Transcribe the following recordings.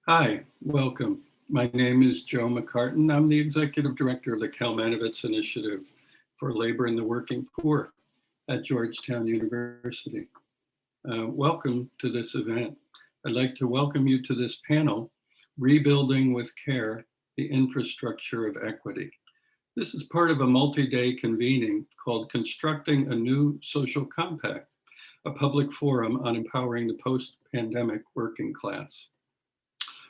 Hi, welcome. My name is Joe McCartan. I'm the Executive Director of the Kalmanovitz Initiative for Labor and the Working Poor at Georgetown University. Welcome to this event. I'd like to welcome you to this panel, Rebuilding with Care, the Infrastructure of Equity. This is part of a multi-day convening called Constructing a New Social Compact, a public forum on empowering the post-pandemic working class.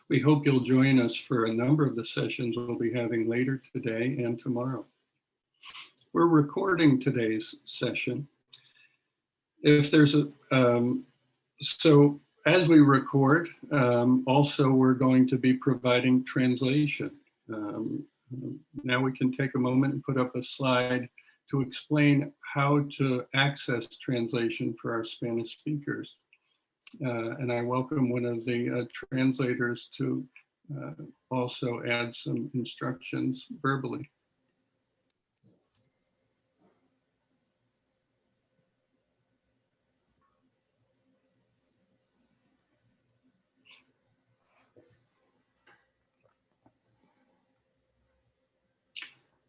We hope you'll join us for a number of the sessions we'll be having later today and tomorrow. We're recording today's session. If there's so as we record, also we're going to be providing translation. Now we can take a moment and put up a slide to explain how to access translation for our Spanish speakers. And I welcome one of the translators to also add some instructions verbally.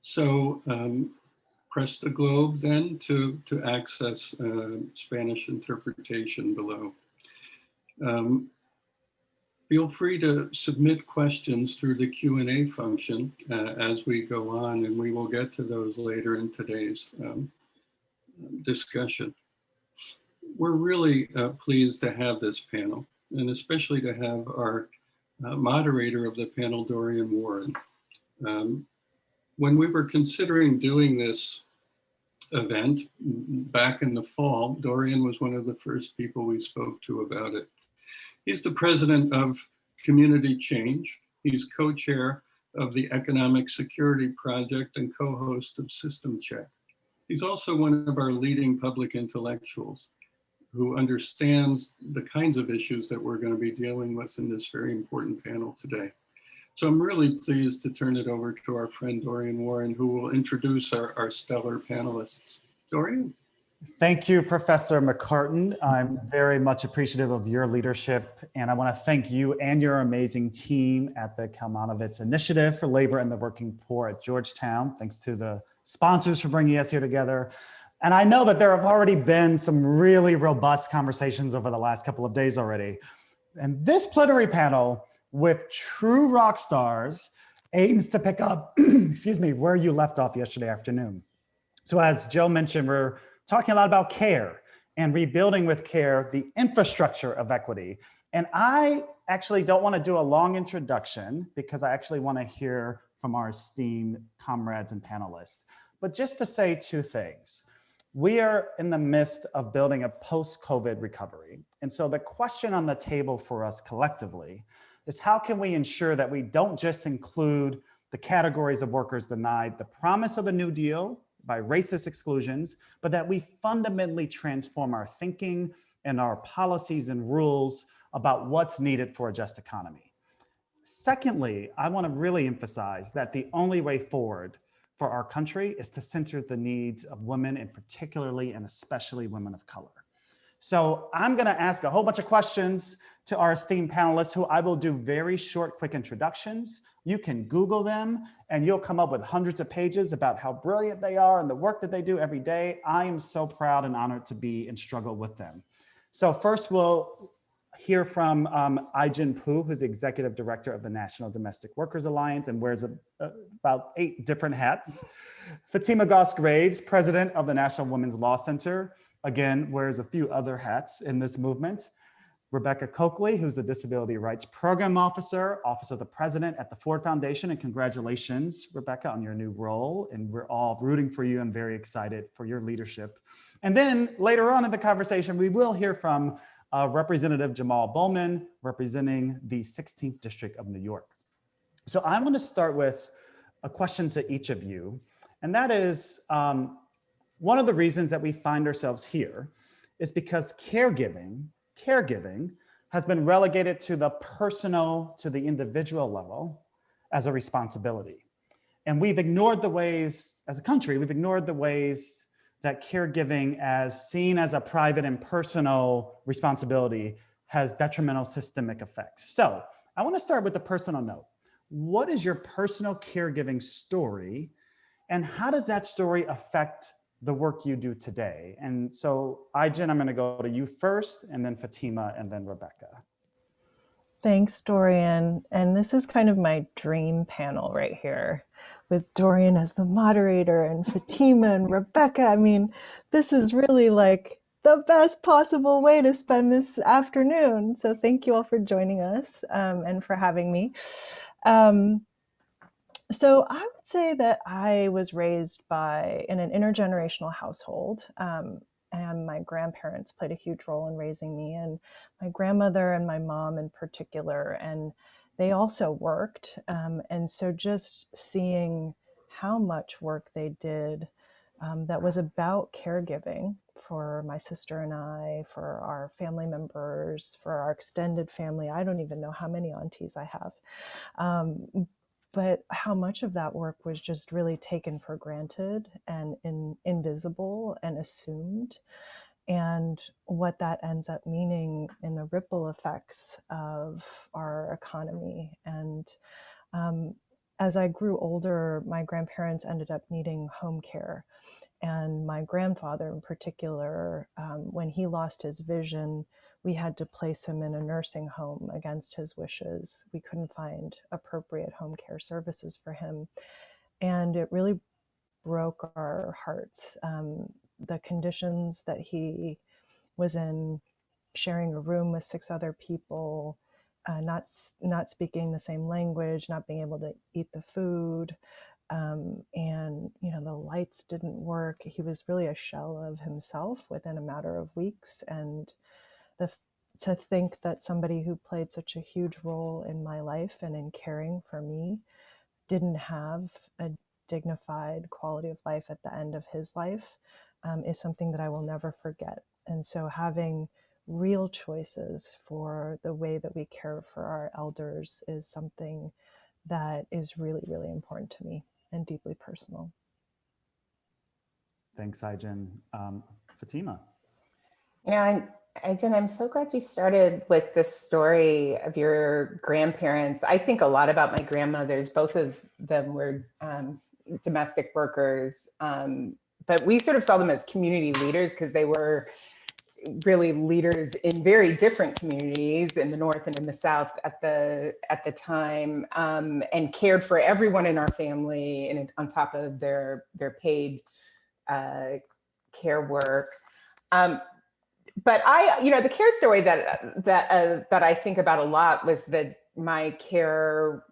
So press the globe then to access Spanish interpretation below. Feel free to submit questions through the Q&A function as we go on, and we will get to those later in today's discussion. We're really pleased to have this panel, and especially to have our moderator of the panel, Dorian Warren. When we were considering doing this event back in the fall, Dorian was one of the first people we spoke to about it. He's the president of Community Change. He's co-chair of the Economic Security Project and co-host of System Check. He's also one of our leading public intellectuals who understands the kinds of issues that we're going to be dealing with in this very important panel today. So I'm really pleased to turn it over to our friend Dorian Warren, who will introduce our stellar panelists. Dorian? Thank you, Professor McCartan. I'm very much appreciative of your leadership, and I want to thank you and your amazing team at the Kalmanovitz Initiative for Labor and the Working Poor at Georgetown. Thanks to the sponsors for bringing us here together. And I know that there have already been some really robust conversations over the last couple of days already. And this plenary panel with true rock stars aims to pick up, excuse me, where you left off yesterday afternoon. So as Joe mentioned, we're talking a lot about care and rebuilding with care, the infrastructure of equity. And I actually don't want to do a long introduction because I actually want to hear from our esteemed comrades and panelists. But just to say two things. We are in the midst of building a post-COVID recovery. And so the question on the table for us collectively is how can we ensure that we don't just include the categories of workers denied the promise of the New Deal by racist exclusions, but that we fundamentally transform our thinking and our policies and rules about what's needed for a just economy. Secondly, I want to really emphasize that the only way forward for our country is to center the needs of women, and particularly and especially women of color. So I'm going to ask a whole bunch of questions to our esteemed panelists, who I will do very short, quick introductions. You can Google them and you'll come up with hundreds of pages about how brilliant they are and the work that they do every day. I am so proud and honored to be in struggle with them. So first we'll hear from Ai-jen Poo, who's the Executive Director of the National Domestic Workers Alliance and wears about 8 different hats. Fatima Goss-Graves, President of the National Women's Law Center, again, wears a few other hats in this movement. Rebecca Cokley, who's the Disability Rights Program Officer, Office of the President at the Ford Foundation, and congratulations, Rebecca, on your new role. And we're all rooting for you and very excited for your leadership. And then later on in the conversation, we will hear from Representative Jamaal Bowman, representing the 16th District of New York. So I want to start with a question to each of you, and that is, one of the reasons that we find ourselves here is because caregiving has been relegated to the personal, to the individual level as a responsibility. And we've ignored the ways, as a country, we've ignored the ways that caregiving as seen as a private and personal responsibility has detrimental systemic effects. So I want to start with a personal note. What is your personal caregiving story, and how does that story affect the work you do today? And so, Ijen, I'm going to go to you first, and then Fatima, and then Rebecca. Thanks, Dorian. And this is kind of my dream panel right here, with Dorian as the moderator and Fatima and Rebecca. I mean, this is really like the best possible way to spend this afternoon. So thank you all for joining us and for having me. So I would say that I was raised in an intergenerational household. And my grandparents played a huge role in raising me, and my grandmother and my mom in particular. And they also worked. And so just seeing how much work they did that was about caregiving for my sister and I, for our family members, for our extended family. I don't even know how many aunties I have. But how much of that work was just really taken for granted and invisible and assumed, and what that ends up meaning in the ripple effects of our economy. And as I grew older, my grandparents ended up needing home care. And my grandfather in particular, when he lost his vision, we had to place him in a nursing home against his wishes. We couldn't find appropriate home care services for him. And it really broke our hearts. The conditions that he was in, sharing a room with 6 other people, not speaking the same language, not being able to eat the food, and the lights didn't work. He was really a shell of himself within a matter of weeks. And to think that somebody who played such a huge role in my life and in caring for me didn't have a dignified quality of life at the end of his life is something that I will never forget. And so having real choices for the way that we care for our elders is something that is really, really important to me and deeply personal. Thanks, Ijen. Fatima. Jen, I'm so glad you started with this story of your grandparents. I think a lot about my grandmothers. Both of them were domestic workers, but we sort of saw them as community leaders because they were really leaders in very different communities in the North and in the South at the time, and cared for everyone in our family, and on top of their paid care work. But the care story that I think about a lot was that my care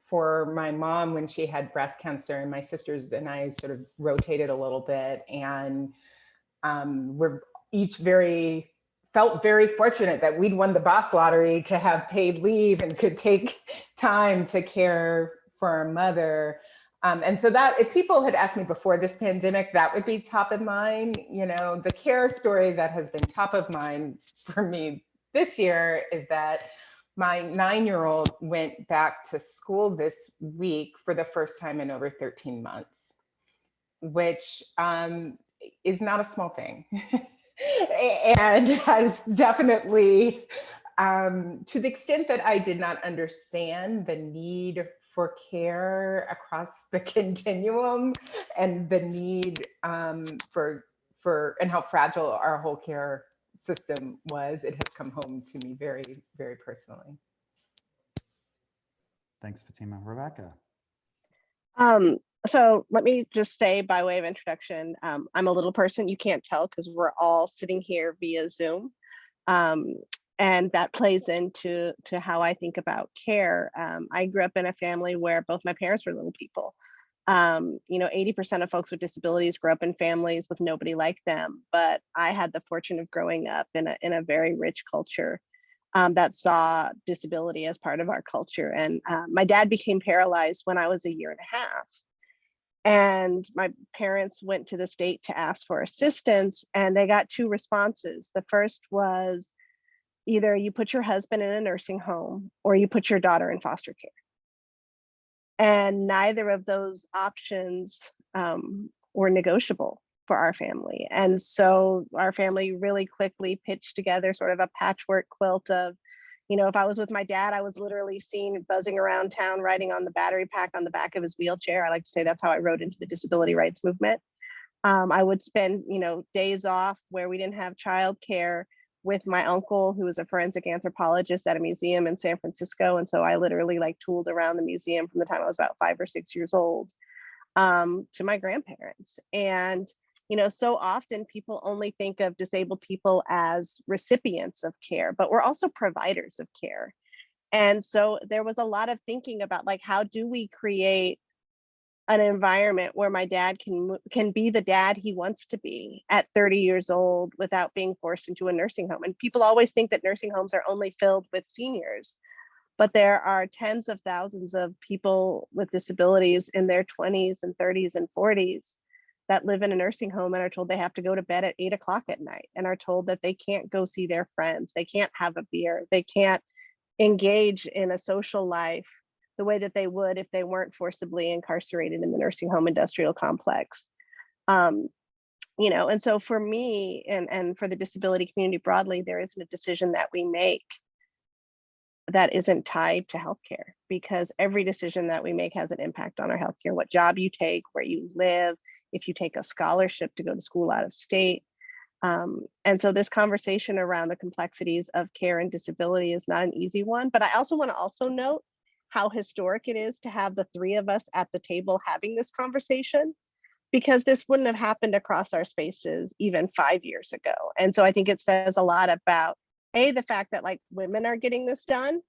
for my mom when she had breast cancer, and my sisters and I sort of rotated a little bit, and we're each felt very fortunate that we'd won the Boss lottery to have paid leave and could take time to care for our mother. And so that if people had asked me before this pandemic, that would be top of mind. The care story that has been top of mind for me this year is that my 9-year-old went back to school this week for the first time in over 13 months, which is not a small thing. And has definitely, to the extent that I did not understand the need for care across the continuum and the need for and how fragile our whole care system was, it has come home to me very, very personally. Thanks, Fatima. Rebecca. So let me just say by way of introduction, I'm a little person. You can't tell because we're all sitting here via Zoom. And that plays into how I think about care. I grew up in a family where both my parents were little people. 80% of folks with disabilities grow up in families with nobody like them. But I had the fortune of growing up in a very rich culture that saw disability as part of our culture. And my dad became paralyzed when I was 1.5 years. And my parents went to the state to ask for assistance, and they got 2 responses. The first was either you put your husband in a nursing home or you put your daughter in foster care. And neither of those options were negotiable for our family. And so our family really quickly pitched together sort of a patchwork quilt of, If I was with my dad, I was literally seen buzzing around town, riding on the battery pack on the back of his wheelchair. I like to say that's how I rode into the disability rights movement. I would spend, days off where we didn't have childcare with my uncle, who was a forensic anthropologist at a museum in San Francisco. And so I literally tooled around the museum from the time I was about 5 or 6 years old to my grandparents. And, so often people only think of disabled people as recipients of care, but we're also providers of care. And so there was a lot of thinking about how do we create an environment where my dad can be the dad he wants to be at 30 years old without being forced into a nursing home. And people always think that nursing homes are only filled with seniors, but there are tens of thousands of people with disabilities in their 20s and 30s and 40s that live in a nursing home and are told they have to go to bed at 8 o'clock at night and are told that they can't go see their friends, they can't have a beer, they can't engage in a social life the way that they would if they weren't forcibly incarcerated in the nursing home industrial complex. And so for me and for the disability community broadly, there isn't a decision that we make that isn't tied to healthcare, because every decision that we make has an impact on our healthcare. What job you take, where you live, if you take a scholarship to go to school out of state. And so this conversation around the complexities of care and disability is not an easy one, but I also want to note how historic it is to have the three of us at the table having this conversation, because this wouldn't have happened across our spaces even 5 years ago. And so I think it says a lot about the fact that women are getting this done,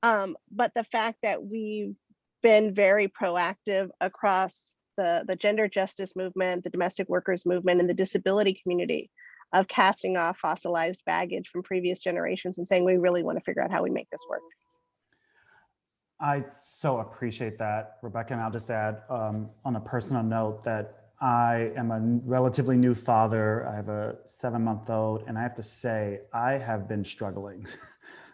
but the fact that we've been very proactive across the gender justice movement, the domestic workers movement, and the disability community of casting off fossilized baggage from previous generations and saying we really want to figure out how we make this work. I so appreciate that, Rebecca. And I'll just add on a personal note that I am a relatively new father. I have a 7-month-old, and I have to say, I have been struggling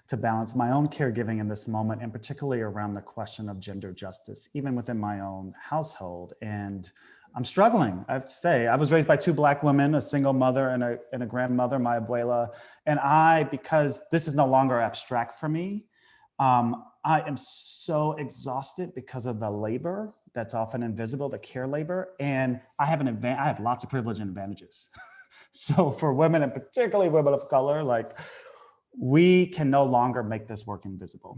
to balance my own caregiving in this moment, and particularly around the question of gender justice, even within my own household. And I'm struggling, I have to say. I was raised by 2 Black women, a single mother and a grandmother, my abuela. And because this is no longer abstract for me, I am so exhausted because of the labor that's often invisible, the care labor. And I have lots of privilege and advantages. So for women, and particularly women of color, we can no longer make this work invisible.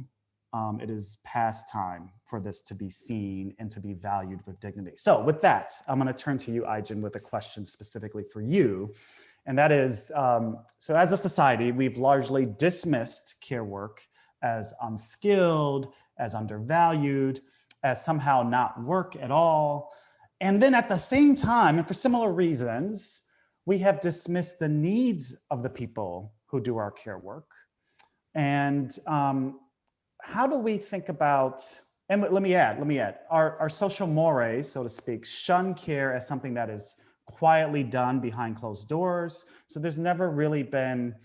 It is past time for this to be seen and to be valued with dignity. So with that, I'm going to turn to you, Ai-jen, with a question specifically for you. And that is, so as a society, we've largely dismissed care work as unskilled, as undervalued, as somehow not work at all. And then at the same time, and for similar reasons, we have dismissed the needs of the people who do our care work. And how do we think about, and let me add, our social mores, so to speak, shun care as something that is quietly done behind closed doors. So there's never really been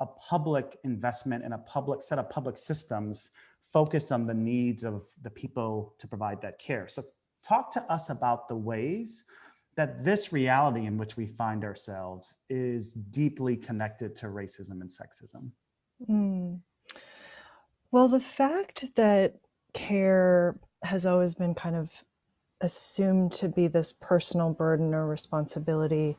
a public investment in a public set of public systems focused on the needs of the people to provide that care. So talk to us about the ways that this reality in which we find ourselves is deeply connected to racism and sexism. Well, the fact that care has always been kind of assumed to be this personal burden or responsibility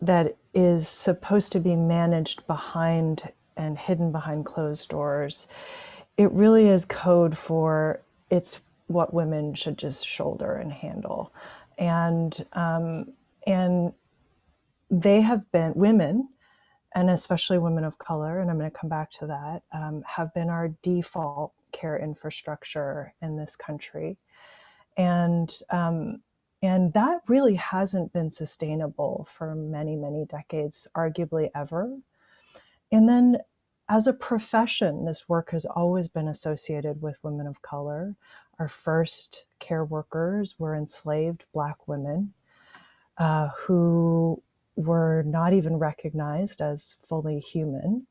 that is supposed to be managed behind and hidden behind closed doors, it really is code for it's what women should just shoulder and handle. And they have been, women, and especially women of color, and I'm going to come back to that, have been our default care infrastructure in this country. And that really hasn't been sustainable for many, many decades, arguably ever. And then as a profession, this work has always been associated with women of color. Our first care workers were enslaved Black women who were not even recognized as fully human.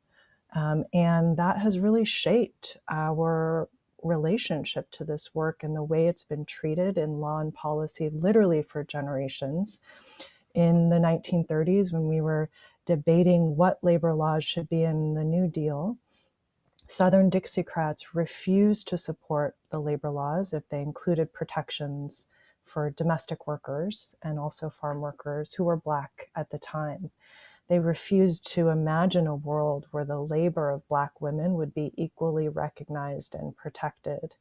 And that has really shaped our relationship to this work and the way it's been treated in law and policy literally for generations. In the 1930s, when we were debating what labor laws should be in the New Deal, Southern Dixiecrats refused to support the labor laws if they included protections for domestic workers and also farm workers who were Black at the time. They refused to imagine a world where the labor of Black women would be equally recognized and protected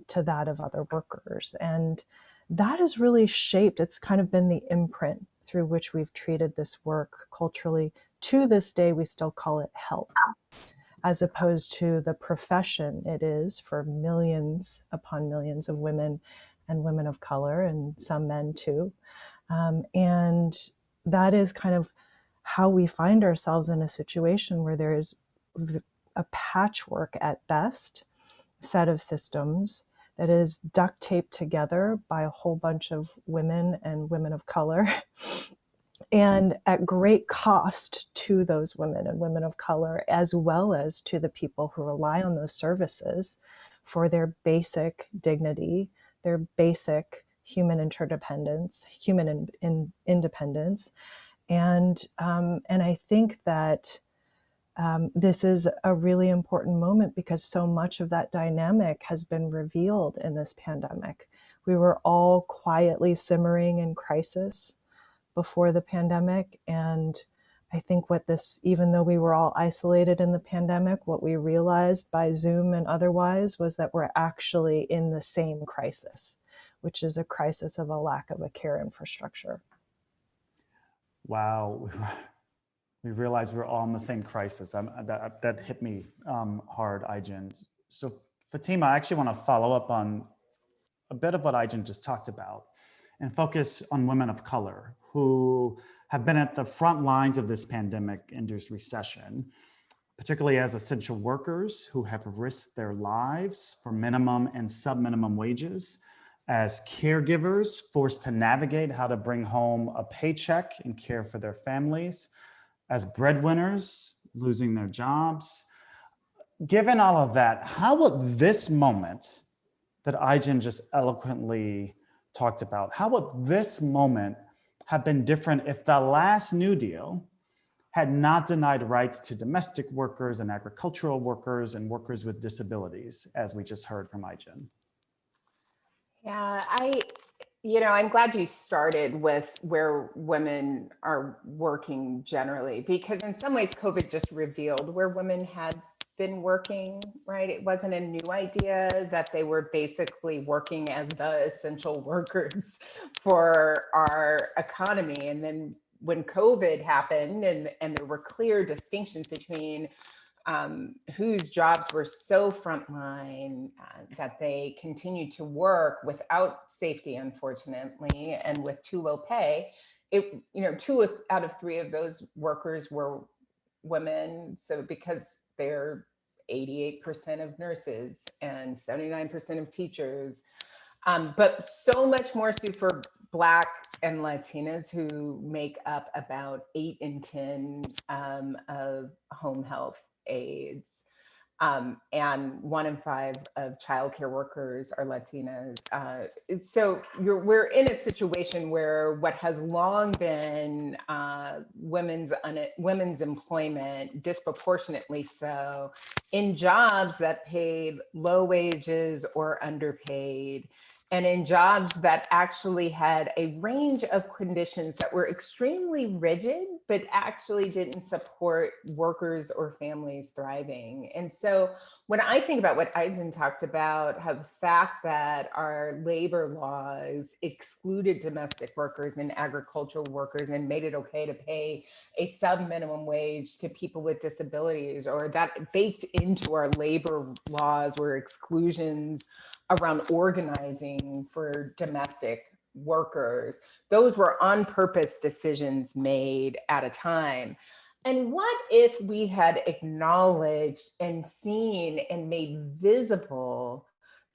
to that of other workers. And that has really shaped, it's kind of been the imprint through which we've treated this work culturally. To this day, we still call it help, as opposed to the profession it is for millions upon millions of women and women of color, and some men too. And that is kind of how we find ourselves in a situation where there is a patchwork at best set of systems that is duct taped together by a whole bunch of women and women of color and at great cost to those women and women of color, as well as to the people who rely on those services for their basic dignity, their basic human interdependence, human independence. And I think that this is a really important moment because so much of that dynamic has been revealed in this pandemic. We were all quietly simmering in crisis before the pandemic. And I think what this, even though we were all isolated in the pandemic, what we realized by Zoom and otherwise was that we're actually in the same crisis, which is a crisis of a lack of a care infrastructure. Wow. We realized we're all in the same crisis. That hit me hard, Aijen. So Fatima, I actually want to follow up on a bit of what Aijen just talked about and focus on women of color who have been at the front lines of this pandemic-induced recession, particularly as essential workers who have risked their lives for minimum and sub-minimum wages, as caregivers forced to navigate how to bring home a paycheck and care for their families, as breadwinners losing their jobs. Given all of that, how would this moment that Aijen just eloquently talked about, how would this moment have been different if the last New Deal had not denied rights to domestic workers and agricultural workers and workers with disabilities, as we just heard from Aijen? Yeah, I'm glad you started with where women are working generally, because in some ways COVID just revealed where women had been working, right? It wasn't a new idea that they were basically working as the essential workers for our economy. And then when COVID happened and there were clear distinctions between whose jobs were so frontline that they continued to work without safety, unfortunately, and with too low pay. Two out of three of those workers were women. So because they're 88% of nurses and 79% of teachers, but so much more so for Black and Latinas, who make up about 8 in 10 of home health aides. And 1 in 5 of childcare workers are Latinas. So we're in a situation where what has long been women's employment, disproportionately so, in jobs that paid low wages or underpaid, and in jobs that actually had a range of conditions that were extremely rigid, but actually didn't support workers or families thriving. And so when I think about what Aijen talked about, how the fact that our labor laws excluded domestic workers and agricultural workers and made it okay to pay a sub-minimum wage to people with disabilities, or that baked into our labor laws were exclusions around organizing for domestic workers. Those were on purpose decisions made at a time. And what if we had acknowledged and seen and made visible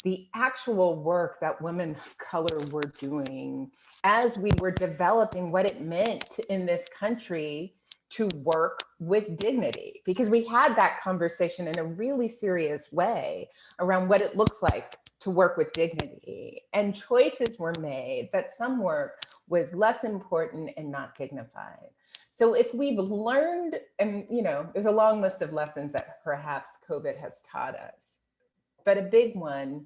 the actual work that women of color were doing as we were developing what it meant in this country to work with dignity? Because we had that conversation in a really serious way around what it looks like to work with dignity, and choices were made that some work was less important and not dignified. So if we've learned, and there's a long list of lessons that perhaps COVID has taught us, but a big one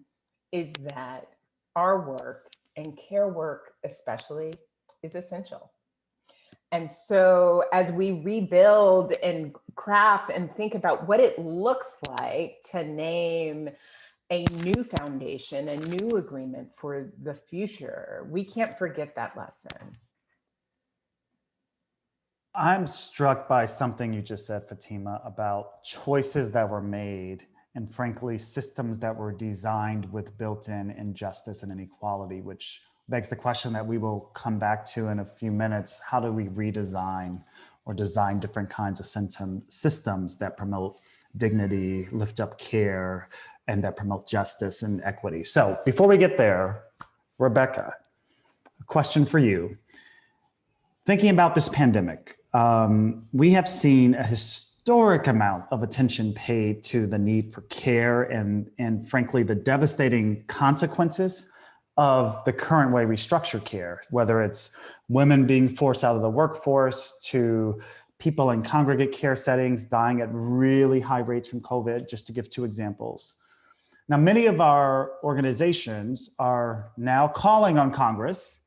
is that our work, and care work especially, is essential. And so as we rebuild and craft and think about what it looks like to name a new foundation, a new agreement for the future, we can't forget that lesson. I'm struck by something you just said, Fatima, about choices that were made and frankly, systems that were designed with built-in injustice and inequality, which begs the question that we will come back to in a few minutes. How do we redesign or design different kinds of systems that promote dignity, lift up care, and that promote justice and equity? So before we get there, Rebecca, a question for you. Thinking about this pandemic, we have seen a historic amount of attention paid to the need for care and frankly, the devastating consequences of the current way we structure care, whether it's women being forced out of the workforce to people in congregate care settings dying at really high rates from COVID, just to give two examples. Now, many of our organizations are now calling on Congress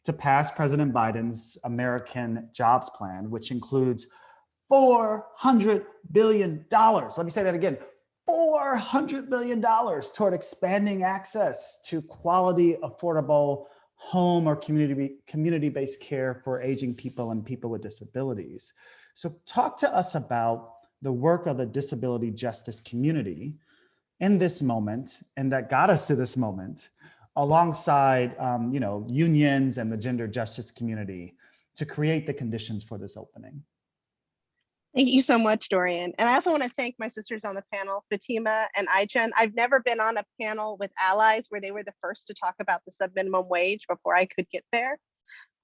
to pass President Biden's American Jobs Plan, which includes $400 billion. Let me say that again, $400 billion toward expanding access to quality, affordable home or community-based care for aging people and people with disabilities. So talk to us about the work of the disability justice community in this moment, and that got us to this moment, alongside unions and the gender justice community to create the conditions for this opening. Thank you so much, Dorian. And I also want to thank my sisters on the panel, Fatima and Aichen. I've never been on a panel with allies where they were the first to talk about the subminimum wage before I could get there.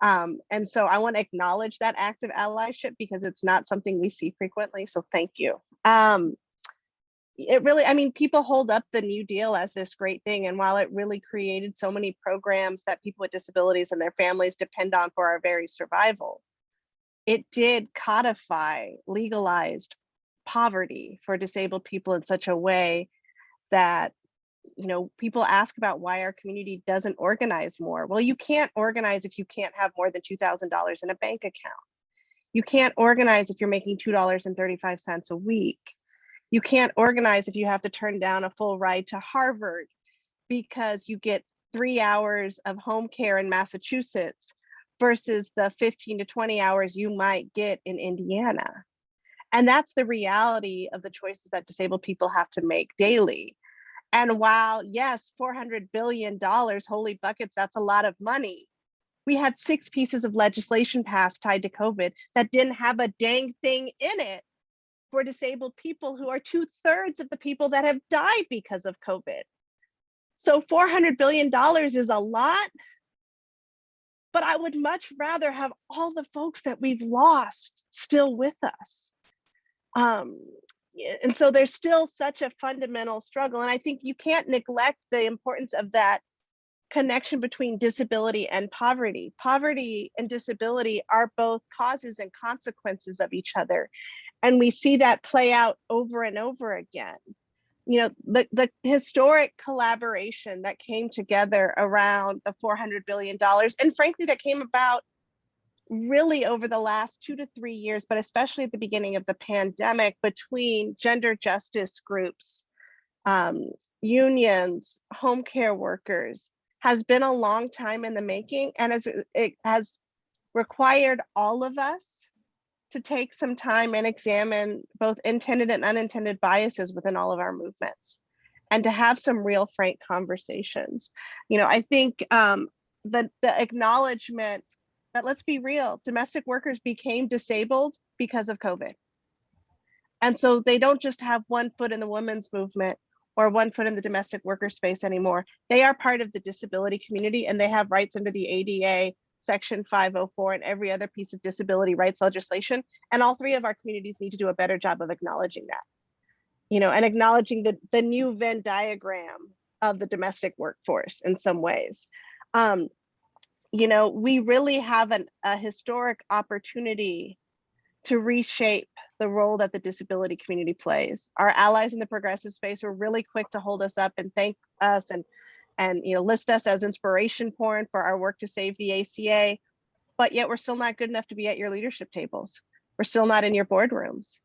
And so I want to acknowledge that act of allyship because it's not something we see frequently. So thank you. It really, I mean, people hold up the New Deal as this great thing. And while it really created so many programs that people with disabilities and their families depend on for our very survival, it did codify legalized poverty for disabled people in such a way that, people ask about why our community doesn't organize more. Well, you can't organize if you can't have more than $2,000 in a bank account. You can't organize if you're making $2.35 a week. You can't organize if you have to turn down a full ride to Harvard because you get 3 hours of home care in Massachusetts versus the 15 to 20 hours you might get in Indiana. And that's the reality of the choices that disabled people have to make daily. And while, yes, $400 billion, holy buckets, that's a lot of money. We had 6 pieces of legislation passed tied to COVID that didn't have a dang thing in it for disabled people who are 2/3 of the people that have died because of COVID. So $400 billion is a lot, but I would much rather have all the folks that we've lost still with us. And so there's still such a fundamental struggle. And I think you can't neglect the importance of that connection between disability and poverty. Poverty and disability are both causes and consequences of each other. And we see that play out over and over again. The historic collaboration that came together around the $400 billion, and frankly, that came about really over the last 2 to 3 years, but especially at the beginning of the pandemic, between gender justice groups, unions, home care workers, has been a long time in the making, and it has required all of us to take some time and examine both intended and unintended biases within all of our movements, and to have some real frank conversations. I think the acknowledgement that, let's be real, domestic workers became disabled because of COVID. And so they don't just have one foot in the women's movement or one foot in the domestic worker space anymore. They are part of the disability community, and they have rights under the ADA, Section 504, and every other piece of disability rights legislation. And all 3 of our communities need to do a better job of acknowledging that, and acknowledging the new Venn diagram of the domestic workforce in some ways. We really have a historic opportunity to reshape the role that the disability community plays. Our allies in the progressive space were really quick to hold us up and thank us and list us as inspiration porn for our work to save the ACA, but yet we're still not good enough to be at your leadership tables. We're still not in your boardrooms.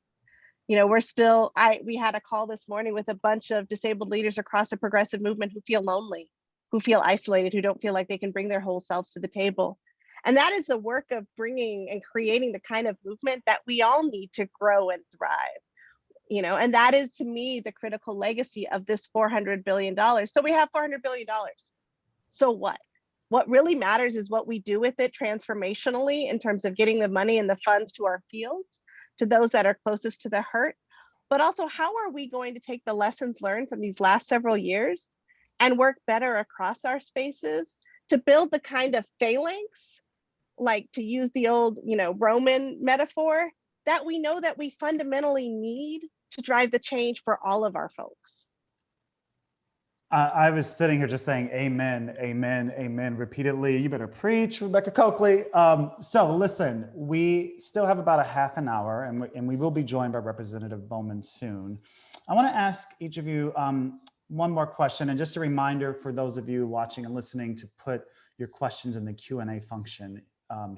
We're still, we had a call this morning with a bunch of disabled leaders across the progressive movement who feel lonely, who feel isolated, who don't feel like they can bring their whole selves to the table. And that is the work of bringing and creating the kind of movement that we all need to grow and thrive. And that is, to me, the critical legacy of this $400 billion. So we have $400 billion. So what? What really matters is what we do with it transformationally in terms of getting the money and the funds to our fields, to those that are closest to the hurt. But also, how are we going to take the lessons learned from these last several years and work better across our spaces to build the kind of phalanx, like to use the old, Roman metaphor, that we know that we fundamentally need to drive the change for all of our folks. I was sitting here just saying amen, amen, amen repeatedly. You better preach, Rebecca Cokley. So listen, we still have about a half an hour and we will be joined by Representative Bowman soon. I want to ask each of you one more question, and just a reminder for those of you watching and listening to put your questions in the Q&A function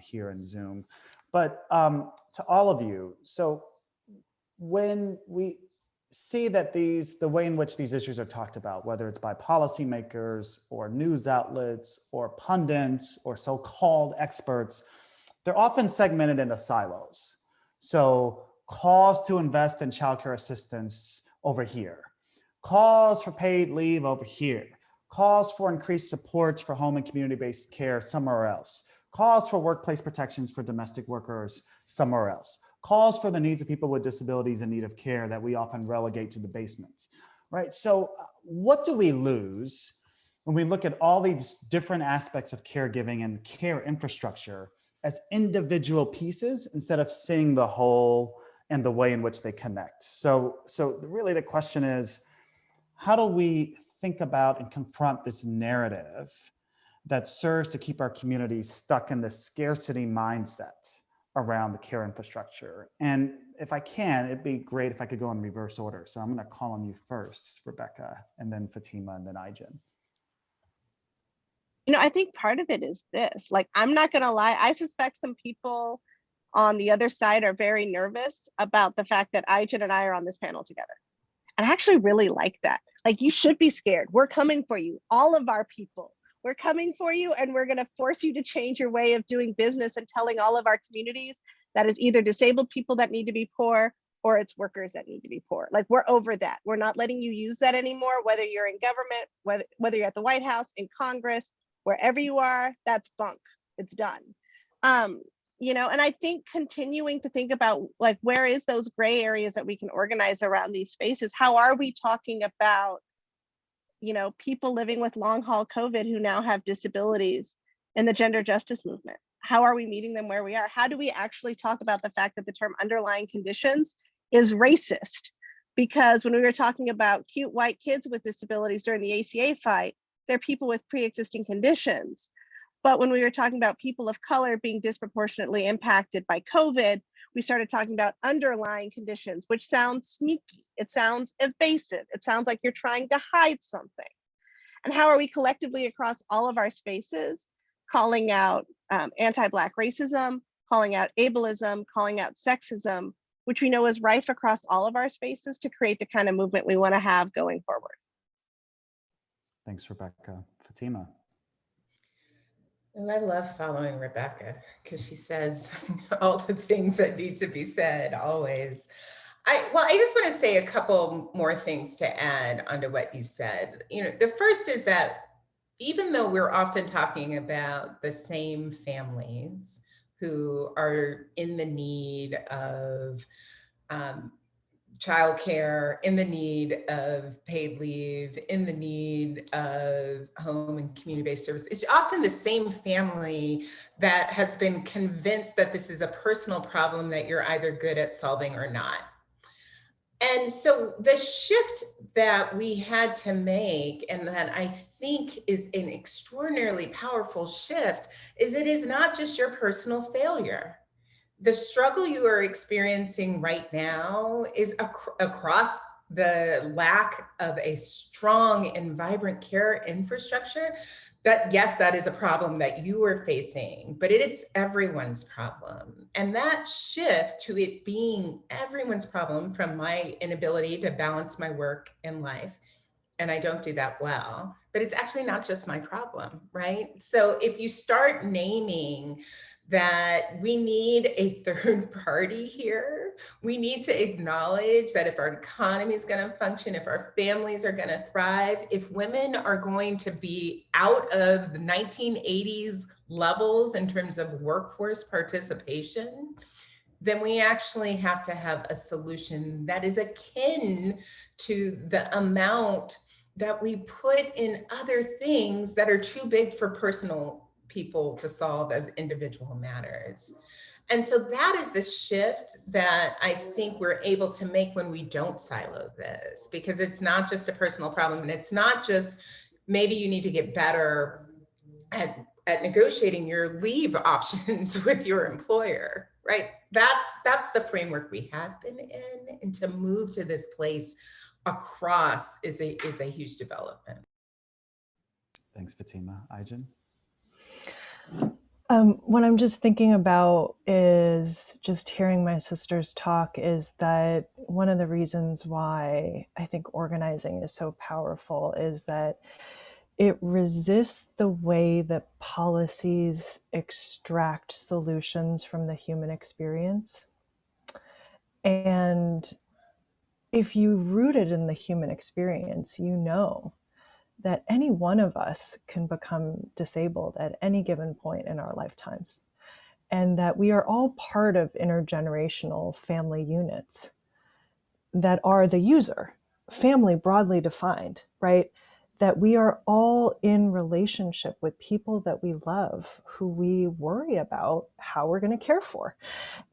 here in Zoom. But to all of you, so when we see that the way in which these issues are talked about, whether it's by policymakers or news outlets or pundits or so-called experts, they're often segmented into silos. So calls to invest in childcare assistance over here, calls for paid leave over here, calls for increased supports for home and community-based care somewhere else, calls for workplace protections for domestic workers somewhere else, calls for the needs of people with disabilities in need of care that we often relegate to the basement, right? So what do we lose when we look at all these different aspects of caregiving and care infrastructure as individual pieces instead of seeing the whole and the way in which they connect? So really the question is, how do we think about and confront this narrative that serves to keep our communities stuck in the scarcity mindset around the care infrastructure? And if I can, it'd be great if I could go in reverse order. So I'm going to call on you first, Rebecca, and then Fatima, and then Ijan. I think part of it is this, like, I'm not going to lie. I suspect some people on the other side are very nervous about the fact that Ijan and I are on this panel together. And I actually really like that. Like, you should be scared. We're coming for you, all of our people. We're coming for you, and we're going to force you to change your way of doing business and telling all of our communities that it's either disabled people that need to be poor or it's workers that need to be poor. Like, we're over that. We're not letting you use that anymore, whether you're in government, whether you're at the White House, in Congress, wherever you are, that's bunk. It's done. And I think continuing to think about, like, where is those gray areas that we can organize around these spaces? How are we talking about people living with long haul COVID who now have disabilities in the gender justice movement? How are we meeting them where we are? How do we actually talk about the fact that the term underlying conditions is racist? Because when we were talking about cute white kids with disabilities during the ACA fight, they're people with pre-existing conditions. But when we were talking about people of color being disproportionately impacted by COVID, we started talking about underlying conditions, which sounds sneaky. It sounds evasive. It sounds like you're trying to hide something. And how are we collectively across all of our spaces calling out anti-Black racism, calling out ableism, calling out sexism, which we know is rife across all of our spaces to create the kind of movement we want to have going forward. Thanks, Rebecca. Fatima. Oh, I love following Rebecca because she says all the things that need to be said always. I just want to say a couple more things to add onto what you said. The first is that even though we're often talking about the same families who are in the need of childcare, in the need of paid leave, in the need of home and community-based service, it's often the same family that has been convinced that this is a personal problem that you're either good at solving or not. And so the shift that we had to make, and that I think is an extraordinarily powerful shift, is it is not just your personal failure. the struggle you are experiencing right now is across the lack of a strong and vibrant care infrastructure. That, yes, that is a problem that you are facing, but it's everyone's problem. And that shift to it being everyone's problem, from my inability to balance my work and life, and I don't do that well, but it's actually not just my problem, right? So if you start naming that we need a third party here, we need to acknowledge that if our economy is going to function, if our families are going to thrive, if women are going to be out of the 1980s levels in terms of workforce participation, then we actually have to have a solution that is akin to the amount that we put in other things that are too big for personal people to solve as individual matters. And so that is the shift that I think we're able to make when we don't silo this, because it's not just a personal problem, and it's not just maybe you need to get better at negotiating your leave options with your employer, right? That's the framework we have been in, and to move to this place across is a huge development. Thanks, Fatima. Aijen? What I'm just thinking about is just hearing my sisters talk is that one of the reasons why I think organizing is so powerful is that it resists the way that policies extract solutions from the human experience. And if you root it in the human experience, you know that any one of us can become disabled at any given point in our lifetimes, and that we are all part of intergenerational family units that are the user, family broadly defined, right? That we are all in relationship with people that we love, who we worry about how we're going to care for.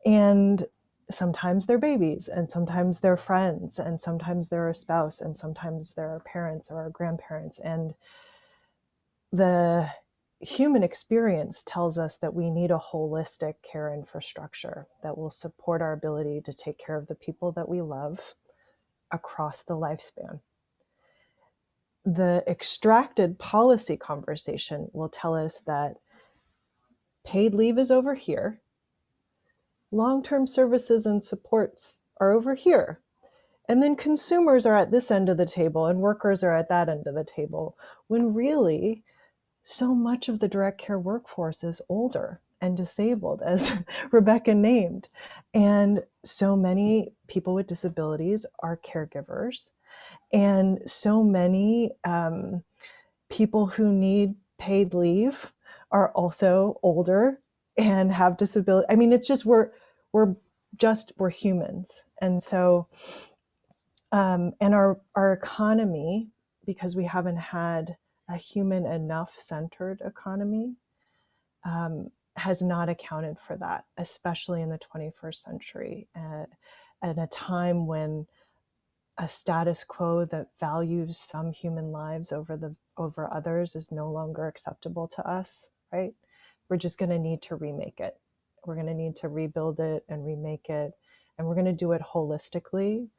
And sometimes they're babies, and sometimes they're friends, and sometimes they're a spouse, and sometimes they're our parents or our grandparents. And the human experience tells us that we need a holistic care infrastructure that will support our ability to take care of the people that we love across the lifespan. The extracted policy conversation will tell us that paid leave is over here, long-term services and supports are over here, and then consumers are at this end of the table and workers are at that end of the table, when really so much of the direct care workforce is older and disabled, as Rebecca named. And so many people with disabilities are caregivers. And so many people who need paid leave are also older and have disability. I mean, it's just, we're humans. And so, and our economy, because we haven't had a human enough centered economy, has not accounted for that, especially in the 21st century, at a time when a status quo that values some human lives over others is no longer acceptable to us, right? We're just going to need to remake it. We're going to need to rebuild it and remake it, and we're going to do it holistically.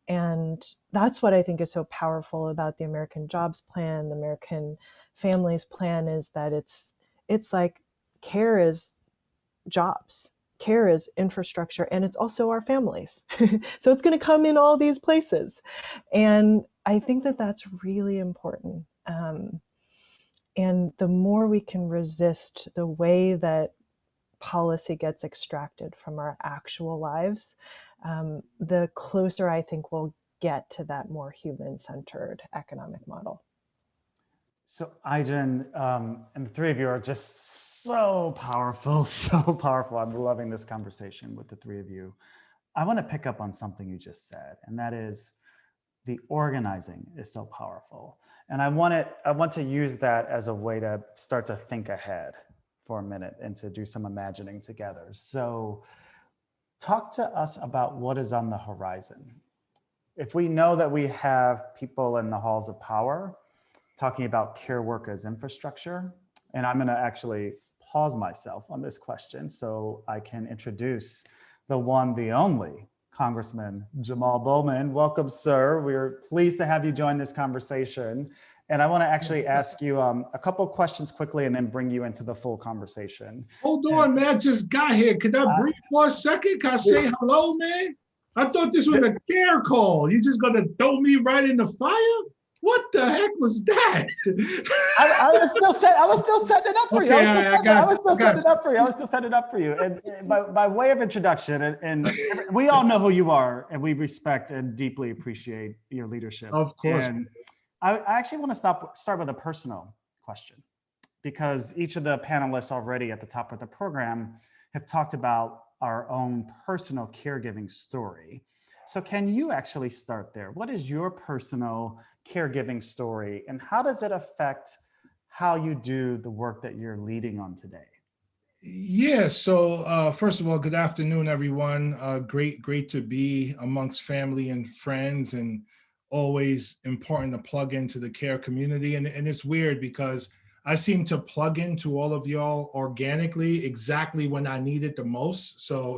And that's what I think is so powerful about the American Jobs Plan, the American Families Plan, is that it's like care is jobs, care is infrastructure, and it's also our families. So it's going to come in all these places. And I think that that's really important. And the more we can resist the way that policy gets extracted from our actual lives, the closer I think we'll get to that more human-centered economic model. So Aijen, and the three of you are just so powerful, so powerful. I'm loving this conversation with the three of you. I want to pick up on something you just said, and that is the organizing is so powerful. And I want to use that as a way to start to think ahead for a minute and to do some imagining together. So talk to us about what is on the horizon. If we know that we have people in the halls of power talking about care work as infrastructure, and I'm going to actually pause myself on this question so I can introduce the one, the only Congressman Jamaal Bowman. Welcome, sir. We're pleased to have you join this conversation. And I want to actually ask you a couple of questions quickly and then bring you into the full conversation. Hold on, man. I just got here. Could I breathe for a second? Can I say hello, man? I thought this was a care call. You just gonna throw me right in the fire? What the heck was that? I was still setting it up for you. I was still setting it up for you. And by way of introduction, and we all know who you are, and we respect and deeply appreciate your leadership. Of course. And I actually want to start with a personal question, because each of the panelists already at the top of the program have talked about our own personal caregiving story. So can you actually start there? What is your personal caregiving story, and how does it affect how you do the work that you're leading on today? Yeah, so first of all, good afternoon, everyone. Great to be amongst family and friends, and always important to plug into the care community. And it's weird because I seem to plug into all of y'all organically exactly when I need it the most. So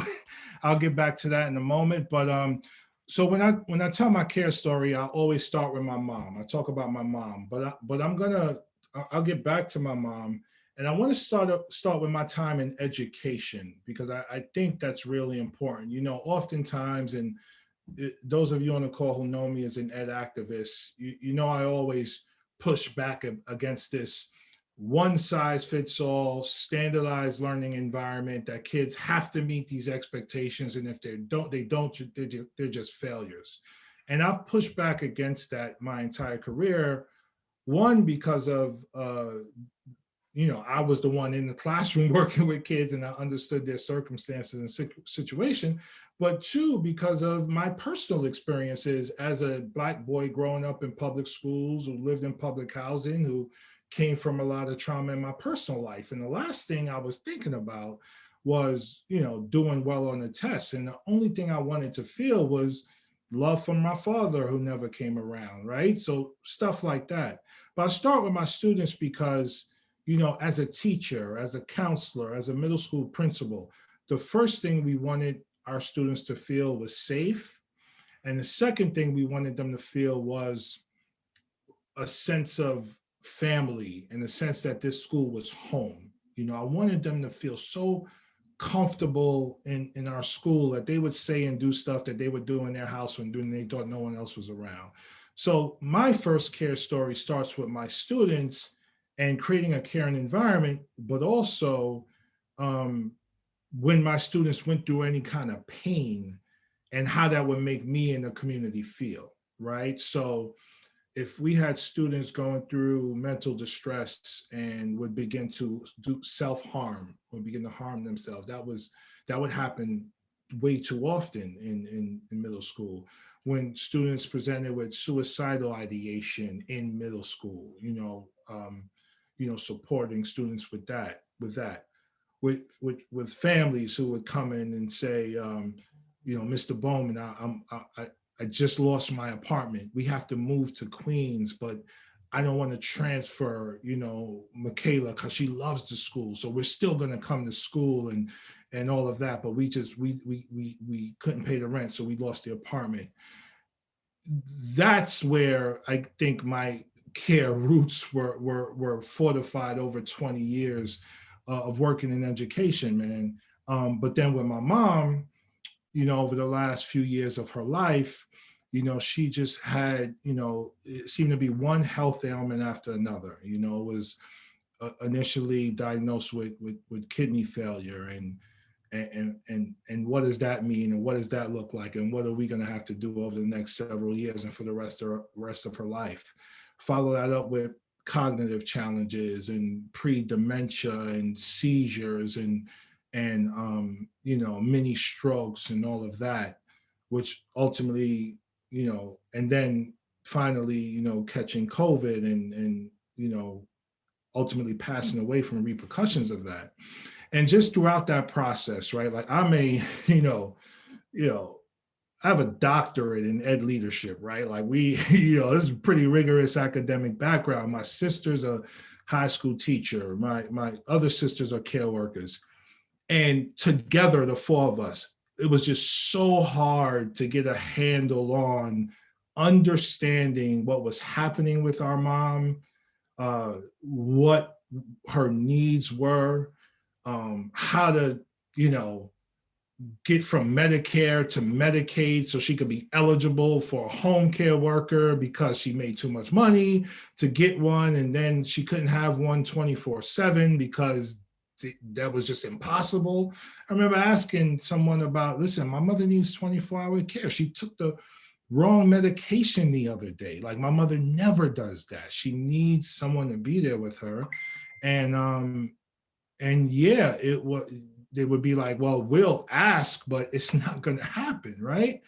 I'll get back to that in a moment. But so when I tell my care story, I always start with my mom. I talk about my mom, but I'll get back to my mom. And I want to start with my time in education, because I think that's really important. You know, oftentimes, and those of you on the call who know me as an ed activist, you know I always push back against this one size fits all standardized learning environment that kids have to meet these expectations, and if they're just failures. And I've pushed back against that my entire career. One, because of I was the one in the classroom working with kids, and I understood their circumstances and situation. But two, because of my personal experiences as a Black boy growing up in public schools, who lived in public housing, who came from a lot of trauma in my personal life. And the last thing I was thinking about was, doing well on the tests. And the only thing I wanted to feel was love from my father, who never came around, right? So stuff like that. But I start with my students because, as a teacher, as a counselor, as a middle school principal, the first thing we wanted our students to feel was safe. And the second thing we wanted them to feel was a sense of family, in the sense that this school was home. I wanted them to feel so comfortable in our school that they would say and do stuff that they would do in their house when they thought no one else was around. So my first care story starts with my students and creating a caring environment, but also when my students went through any kind of pain and how that would make me and the community feel, right? So if we had students going through mental distress and would begin to do self-harm, or begin to harm themselves, that would happen way too often in middle school. When students presented with suicidal ideation in middle school, supporting students with that, with families who would come in and say, Mr. Bowman, I just lost my apartment. We have to move to Queens, but I don't want to transfer, Michaela, because she loves the school. So we're still going to come to school and all of that. But we couldn't pay the rent, so we lost the apartment. That's where I think my care roots were fortified over 20 years of working in education, man. But then with my mom, over the last few years of her life, she just had, it seemed to be one health ailment after another. Was initially diagnosed with kidney failure, and what does that mean, and what does that look like, and what are we going to have to do over the next several years and for the rest of her life? Follow that up with cognitive challenges and pre-dementia and seizures and mini strokes and all of that, which ultimately, and then finally, catching COVID and ultimately passing away from repercussions of that. And just throughout that process, right? Like I may, I have a doctorate in ed leadership, right? Like this is a pretty rigorous academic background. My sister's a high school teacher. My other sisters are care workers. And together, the four of us, it was just so hard to get a handle on understanding what was happening with our mom, what her needs were, how to, get from Medicare to Medicaid so she could be eligible for a home care worker because she made too much money to get one. And then she couldn't have one 24/7 because that was just impossible. I remember asking someone about, listen, my mother needs 24-hour care. She took the wrong medication the other day. Like, my mother never does that. She needs someone to be there with her. And yeah, they would be like, well, we'll ask, but it's not going to happen, right?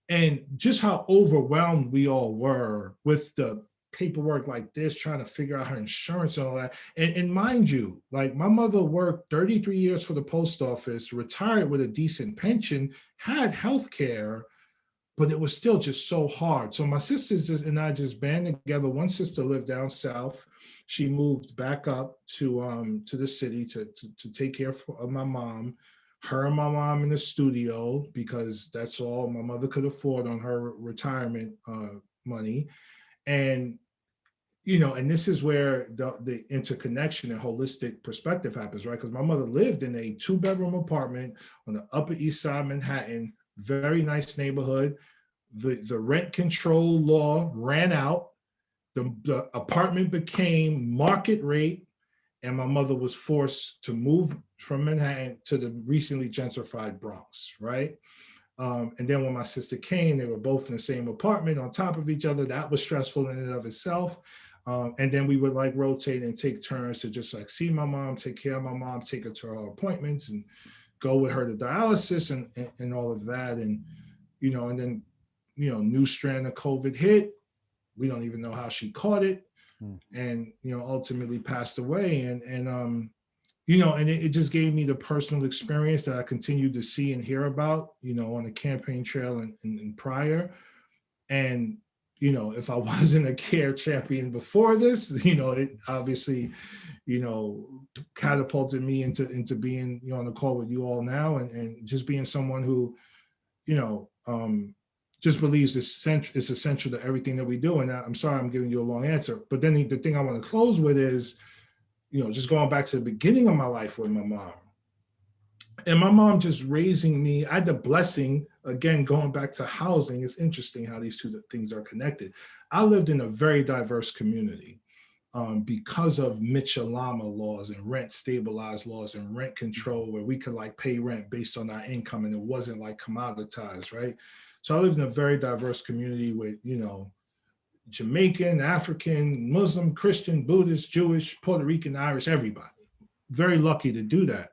And just how overwhelmed we all were with the paperwork like this, trying to figure out her insurance and all that. And mind you, like, my mother worked 33 years for the post office, retired with a decent pension, had health care, but it was still just so hard. So my sisters and I just banded together. One sister lived down south. She moved back up to the city to take care of my mom. Her and my mom in the studio, because that's all my mother could afford on her retirement money. And and this is where the interconnection and holistic perspective happens, right? Because my mother lived in a 2-bedroom apartment on the Upper East Side, Manhattan, very nice neighborhood. The rent control law ran out. The apartment became market rate, and my mother was forced to move from Manhattan to the recently gentrified Bronx, right? And then when my sister came, they were both in the same apartment on top of each other. That was stressful in and of itself. And then we would like rotate and take turns to just like see my mom, take care of my mom, take her to her appointments, and go with her to dialysis and all of that. And, and then, new strand of COVID hit. We don't even know how she caught it, and, ultimately passed away. And it just gave me the personal experience that I continued to see and hear about, on the campaign trail and prior. And, if I wasn't a care champion before this, it obviously, catapulted me into being, on the call with you all now, and just being someone who, just believes it's essential to everything that we do. And I'm sorry I'm giving you a long answer, but then the thing I want to close with is, just going back to the beginning of my life with my mom. And my mom just raising me, I had the blessing, again, going back to housing. It's interesting how these two things are connected. I lived in a very diverse community because of Mitchell-Lama laws and rent stabilized laws and rent control, where we could like pay rent based on our income, and it wasn't like commoditized, right? So I lived in a very diverse community with, Jamaican, African, Muslim, Christian, Buddhist, Jewish, Puerto Rican, Irish, everybody. Very lucky to do that.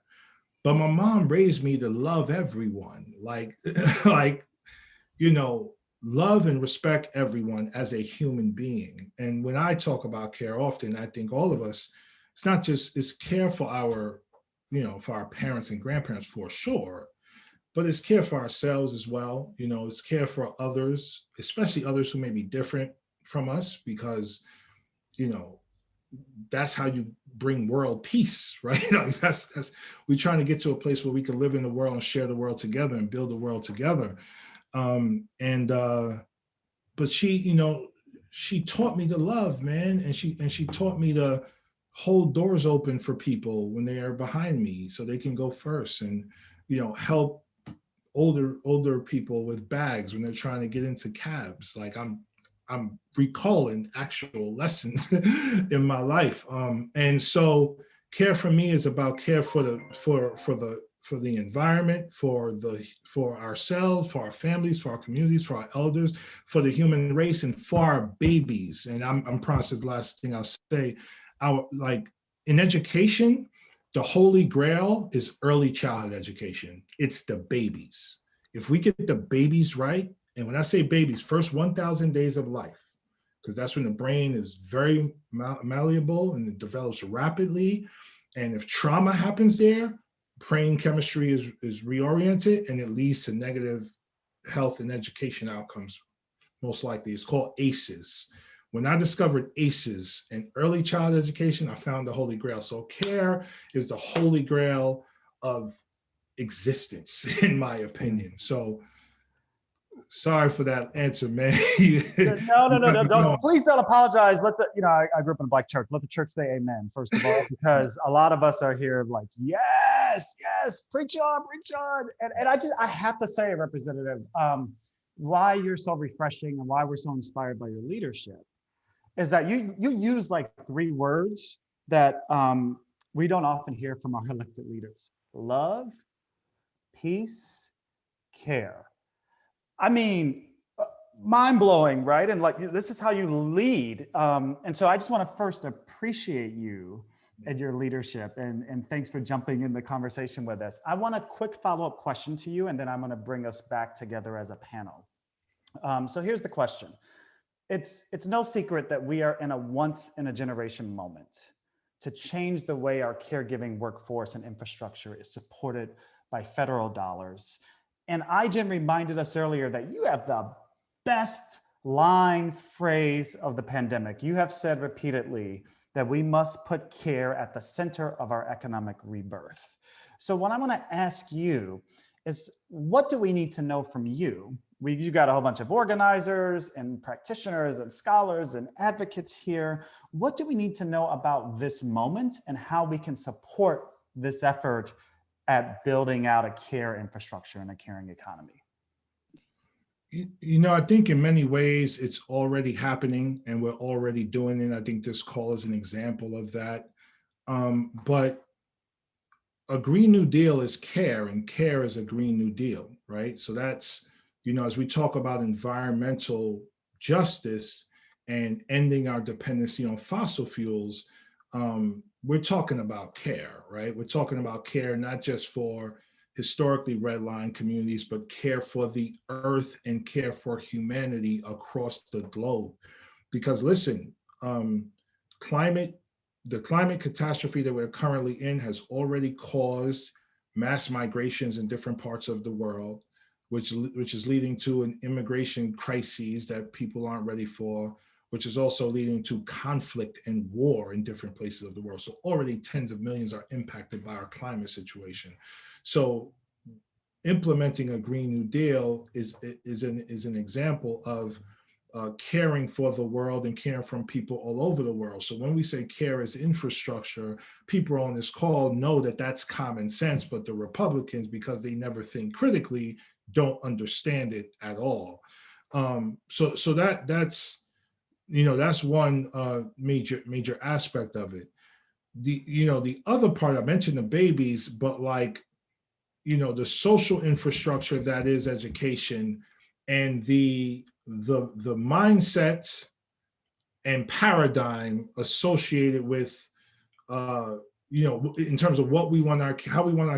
But my mom raised me to love everyone, like love and respect everyone as a human being. And when I talk about care often, I think all of us, it's care for our, for our parents and grandparents for sure, but it's care for ourselves as well. It's care for others, especially others who may be different from us, because, that's how you bring world peace, right? that's we're trying to get to a place where we can live in the world and share the world together and build the world together. But she taught me to love, man. And she taught me to hold doors open for people when they are behind me so they can go first, and, help older people with bags when they're trying to get into cabs. Like, I'm recalling actual lessons in my life. And so care for me is about care for the environment, for ourselves, for our families, for our communities, for our elders, for the human race, and for our babies. And I'm promising the last thing I'll say. In education, the holy grail is early childhood education. It's the babies. If we get the babies right, and when I say babies, first 1,000 days of life, because that's when the brain is very malleable and it develops rapidly. And if trauma happens there, brain chemistry is reoriented, and it leads to negative health and education outcomes, most likely. It's called ACEs, When I discovered ACEs and early child education, I found the Holy Grail. So care is the Holy Grail of existence, in my opinion. So sorry for that answer, man. No. Don't, please don't apologize. Let the, I grew up in a black church. Let the church say amen, first of all, because a lot of us are here like, yes, preach on. And I have to say, Representative, why you're so refreshing and why we're so inspired by your leadership is that you use like 3 words that we don't often hear from our elected leaders: love, peace, care. I mean, mind-blowing, right? And like, this is how you lead. And so I just want to first appreciate you and your leadership, and thanks for jumping in the conversation with us. I want a quick follow-up question to you, and then I'm going to bring us back together as a panel. So here's the question. It's no secret that we are in a once-in-a-generation moment to change the way our caregiving workforce and infrastructure is supported by federal dollars. And IGen reminded us earlier that you have the best line phrase of the pandemic. You have said repeatedly that we must put care at the center of our economic rebirth. So what I want to ask you is, what do we need to know from you? You got a whole bunch of organizers and practitioners and scholars and advocates here. What do we need to know about this moment and how we can support this effort at building out a care infrastructure and a caring economy? I think in many ways it's already happening and we're already doing it. I think this call is an example of that. But a Green New Deal is care, and care is a Green New Deal, right? So that's, as we talk about environmental justice and ending our dependency on fossil fuels, we're talking about care, right? We're talking about care not just for historically redlined communities, but care for the earth and care for humanity across the globe. Because listen, the climate catastrophe that we're currently in has already caused mass migrations in different parts of the world, which is leading to an immigration crises that people aren't ready for, which is also leading to conflict and war in different places of the world. So already tens of millions are impacted by our climate situation. So implementing a Green New Deal is an example of caring for the world and caring from people all over the world. So when we say care as infrastructure, people on this call know that that's common sense, but the Republicans, because they never think critically, don't understand it at all. So that's one major aspect of it. The other part, I mentioned the babies, but like, the social infrastructure that is education and the mindset and paradigm associated with, in terms of how we want our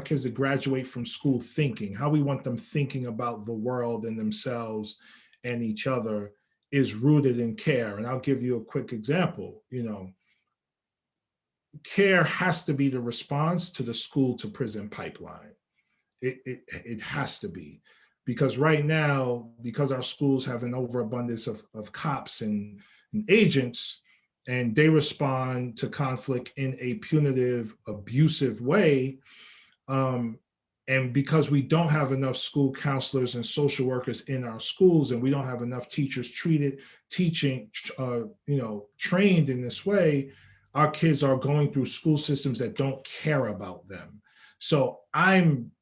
kids to graduate from school thinking, how we want them thinking about the world and themselves and each other, is rooted in care. And I'll give you a quick example. Care has to be the response to the school to prison pipeline. It has to be, because right now, because our schools have an overabundance of cops and agents, and they respond to conflict in a punitive, abusive way, and because we don't have enough school counselors and social workers in our schools, and we don't have enough teachers teaching, trained in this way, our kids are going through school systems that don't care about them. So I'm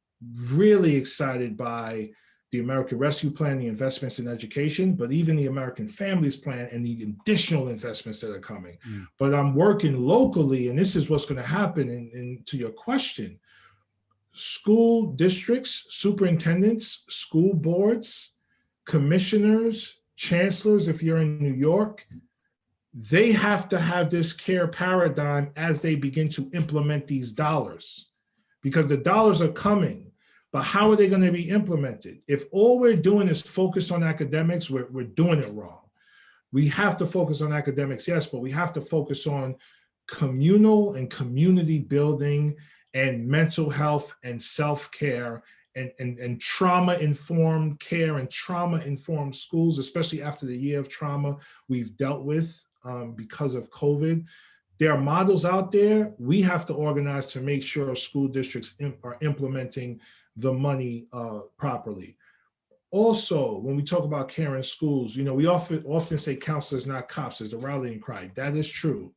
really excited by the American Rescue Plan, the investments in education, but even the American Families Plan and the additional investments that are coming. But I'm working locally, and this is what's going to happen. And to your question, school districts, superintendents, school boards, commissioners, chancellors, if you're in New York, they have to have this care paradigm as they begin to implement these dollars, because the dollars are coming. But how are they going to be implemented? If all we're doing is focused on academics, we're doing it wrong. We have to focus on academics, yes, but we have to focus on communal and community building and mental health and self-care and trauma-informed care and trauma-informed schools, especially after the year of trauma we've dealt with because of COVID. There are models out there. We have to organize to make sure school districts are implementing the money properly. Also, when we talk about care in schools, we often say counselors, not cops, is the rallying cry. That is true.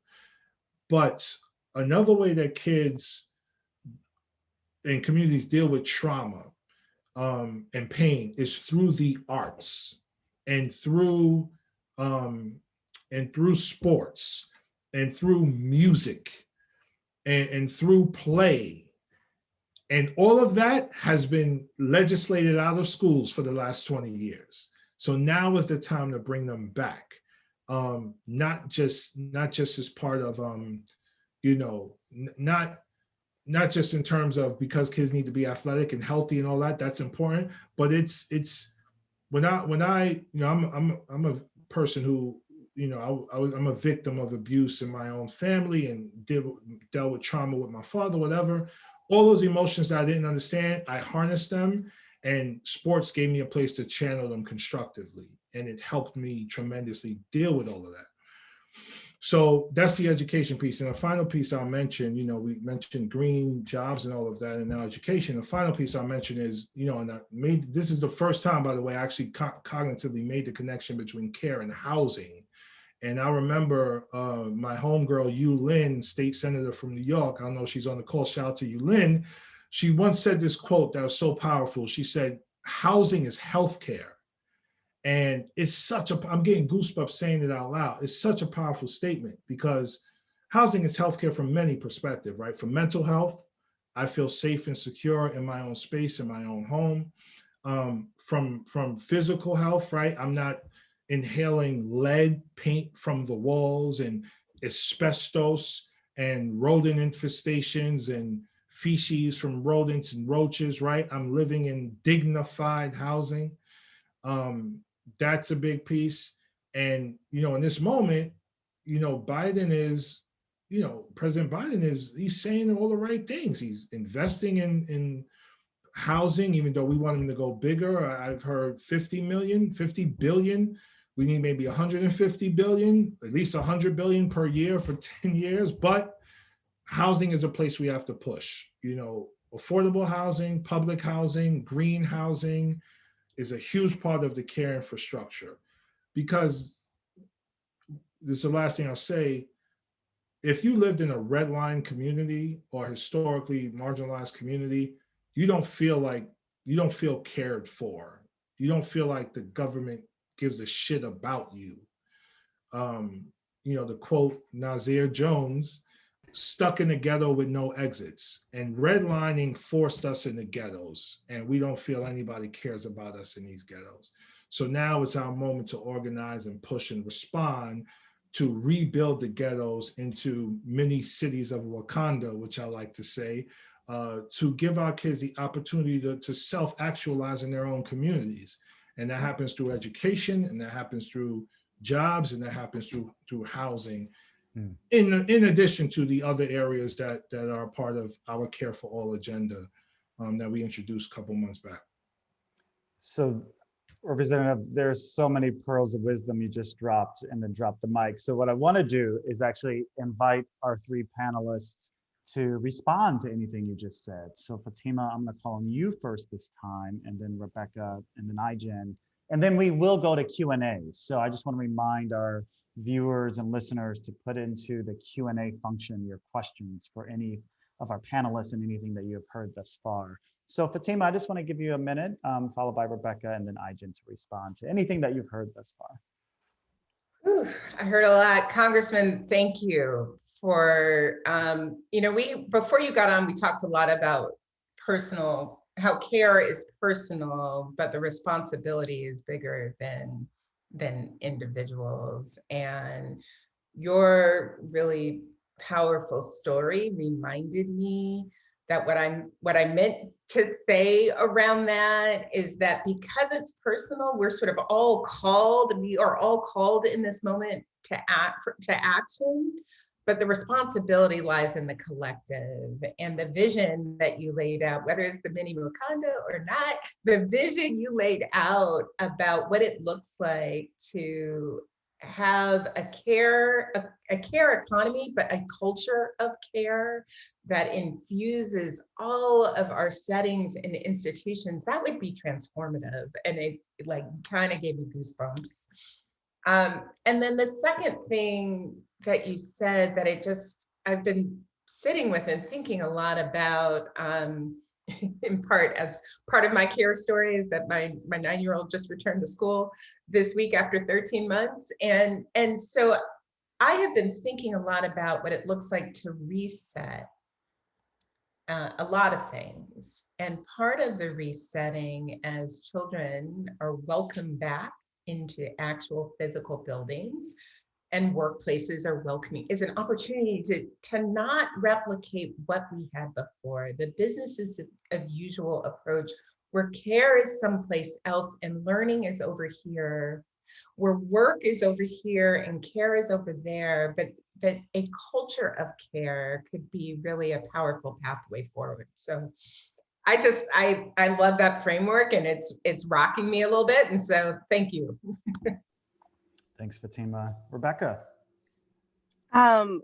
But another way that kids and communities deal with trauma and pain is through the arts and through sports and through music and through play. And all of that has been legislated out of schools for the last 20 years. So now is the time to bring them back. Not just as part of, not just in terms of because kids need to be athletic and healthy and all that, that's important, but it's when I I'm a person who, I'm a victim of abuse in my own family and dealt with trauma with my father, whatever. All those emotions that I didn't understand, I harnessed them, and sports gave me a place to channel them constructively. And it helped me tremendously deal with all of that. So that's the education piece. And the final piece I'll mention, we mentioned green jobs and all of that, and now education. The final piece I'll mention is, and this is the first time, by the way, I actually cognitively made the connection between care and housing. And I remember my homegirl, Yu Lin, state senator from New York. I don't know if she's on the call. Shout out to Yu Lin. She once said this quote that was so powerful. She said, housing is healthcare. And it's I'm getting goosebumps saying it out loud. It's such a powerful statement because housing is healthcare from many perspectives, right? For mental health, I feel safe and secure in my own space, in my own home. From physical health, right? I'm not inhaling lead paint from the walls and asbestos and rodent infestations and feces from rodents and roaches, right? I'm living in dignified housing. That's a big piece. And, in this moment, Biden is, President Biden he's saying all the right things. He's investing in housing, even though we want him to go bigger. I've heard 50 billion. We need maybe 150 billion, at least 100 billion per year for 10 years. But housing is a place we have to push. Affordable housing, public housing, green housing is a huge part of the care infrastructure. Because this is the last thing I'll say. If you lived in a red line community or historically marginalized community, you don't feel cared for. You don't feel like the government gives a shit about you. The quote, Nazir Jones, stuck in the ghetto with no exits, and redlining forced us into ghettos, and we don't feel anybody cares about us in these ghettos. So now it's our moment to organize and push and respond to rebuild the ghettos into mini cities of Wakanda, which I like to say, to give our kids the opportunity to self-actualize in their own communities. And that happens through education, and that happens through jobs, and that happens through housing, in addition to the other areas that are part of our Care for All agenda that we introduced a couple months back. So, Representative, there's so many pearls of wisdom you just dropped and then dropped the mic. So what I want to do is actually invite our three panelists to respond to anything you just said. So Fatima, I'm going to call on you first this time, and then Rebecca, and then Ijen, and then we will go to Q&A. So I just want to remind our viewers and listeners to put into the Q&A function your questions for any of our panelists and anything that you have heard thus far. So Fatima, I just want to give you a minute, followed by Rebecca and then Ijen to respond to anything that you've heard thus far. Ooh, I heard a lot. Congressman, thank you for, before you got on, we talked a lot about how care is personal, but the responsibility is bigger than individuals. And your really powerful story reminded me that what I meant to say around that is that because it's personal, we are all called in this moment to action. but the responsibility lies in the collective, and the vision that you laid out, whether it's the mini Wakanda or not, the vision you laid out about what it looks like to have a care economy, but a culture of care that infuses all of our settings and institutions, that would be transformative. And it like kind of gave me goosebumps. And then the second thing that you said that I've been sitting with and thinking a lot about, in part as part of my care story, is that my 9-year-old just returned to school this week after 13 months. And so I have been thinking a lot about what it looks like to reset a lot of things. And part of the resetting, as children are welcomed back into actual physical buildings and workplaces are welcoming, is an opportunity to not replicate what we had before. The businesses of usual approach, where care is someplace else and learning is over here, where work is over here and care is over there, but a culture of care could be really a powerful pathway forward. So I love that framework, and it's rocking me a little bit. And so thank you. Thanks, Fatima. Rebecca.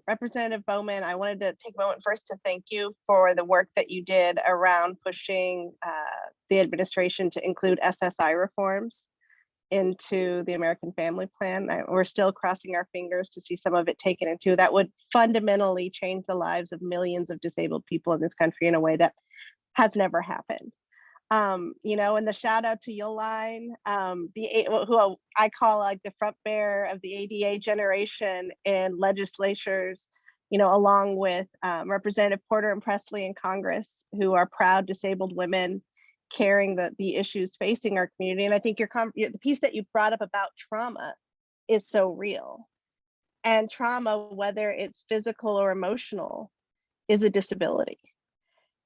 Representative Bowman, I wanted to take a moment first to thank you for the work that you did around pushing the administration to include SSI reforms into the American Family Plan. We're still crossing our fingers to see some of it taken into. That would fundamentally change the lives of millions of disabled people in this country in a way that has never happened. You know, and the shout out to Yoline, who I call like the front bearer of the ADA generation in legislatures, you know, along with Representative Porter and Presley in Congress, who are proud disabled women carrying the issues facing our community. And I think the piece that you brought up about trauma is so real. And trauma, whether it's physical or emotional, is a disability.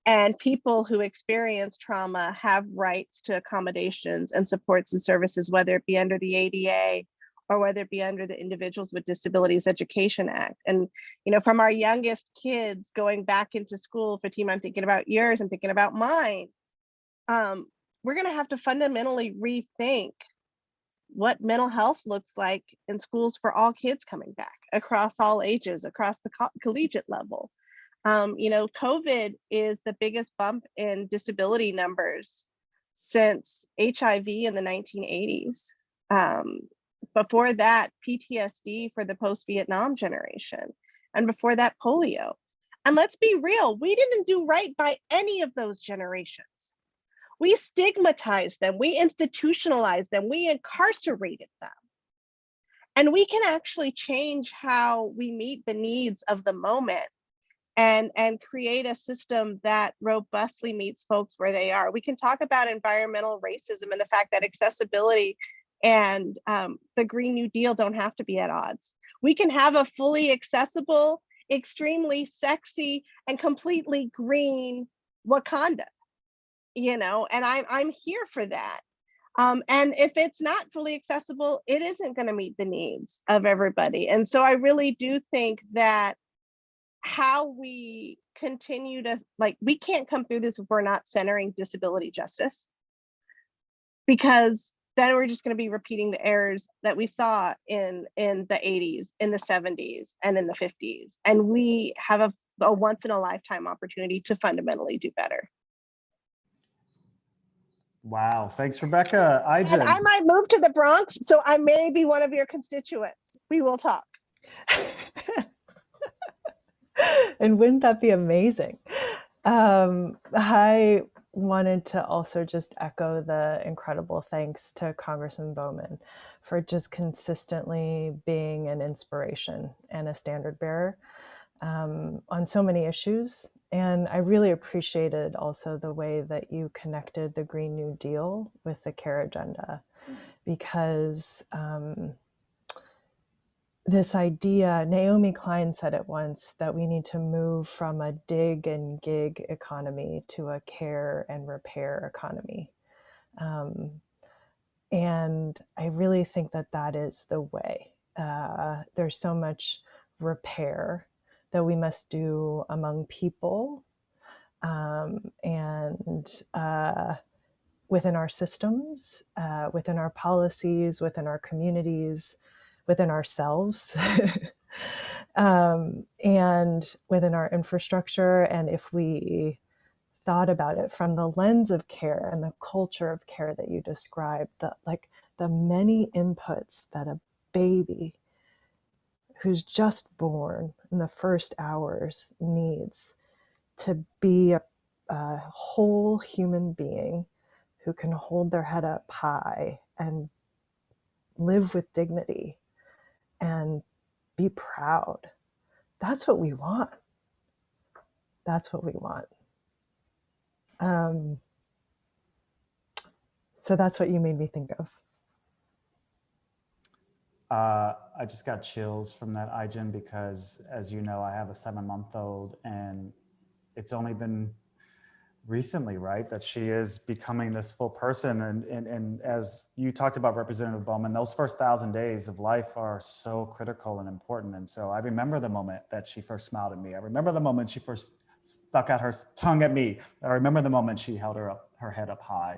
And people who experience trauma have rights to accommodations and supports and services, whether it be under the ADA or whether it be under the Individuals with Disabilities Education Act. And, you know, from our youngest kids going back into school, Fatima, I'm thinking about yours, I'm thinking about mine. We're going to have to fundamentally rethink what mental health looks like in schools for all kids coming back across all ages, across the collegiate level. You know, COVID is the biggest bump in disability numbers since HIV in the 1980s. Before that, PTSD for the post-Vietnam generation. And before that, polio. And let's be real, we didn't do right by any of those generations. We stigmatized them, we institutionalized them, we incarcerated them. And we can actually change how we meet the needs of the moment and create a system that robustly meets folks where they are. We can talk about environmental racism and the fact that accessibility and the Green New Deal don't have to be at odds. We can have a fully accessible, extremely sexy, and completely green Wakanda, you know, and I'm here for that. And if it's not fully accessible, it isn't going to meet the needs of everybody. And so I really do think that how we continue to, like, we can't come through this if we're not centering disability justice, because then we're just going to be repeating the errors that we saw in the 80s, in the 70s, and in the 50s. And we have a once in a lifetime opportunity to fundamentally do better. Wow, thanks, Rebecca. And I might move to the Bronx, so I may be one of your constituents. We will talk. And wouldn't that be amazing? I wanted to also just echo the incredible thanks to Congressman Bowman for just consistently being an inspiration and a standard bearer on so many issues. And I really appreciated also the way that you connected the Green New Deal with the care agenda, because this idea, Naomi Klein said it once, that we need to move from a dig and gig economy to a care and repair economy. And I really think that that is the way. There's so much repair that we must do among people, and within our systems, within our policies, within our communities, within ourselves, and within our infrastructure. And if we thought about it from the lens of care and the culture of care that you described, the many inputs that a baby who's just born in the first hours needs to be a whole human being who can hold their head up high and live with dignity and be proud. That's what we want. That's what we want. So that's what you made me think of. I just got chills from that, Ijen, because as you know, I have a 7-month-old, and it's only been recently, right, that she is becoming this full person. And as you talked about, Representative Bowman, those first 1,000 days of life are so critical and important. And so I remember the moment that she first smiled at me. I remember the moment she first stuck out her tongue at me. I remember the moment she held her head up high,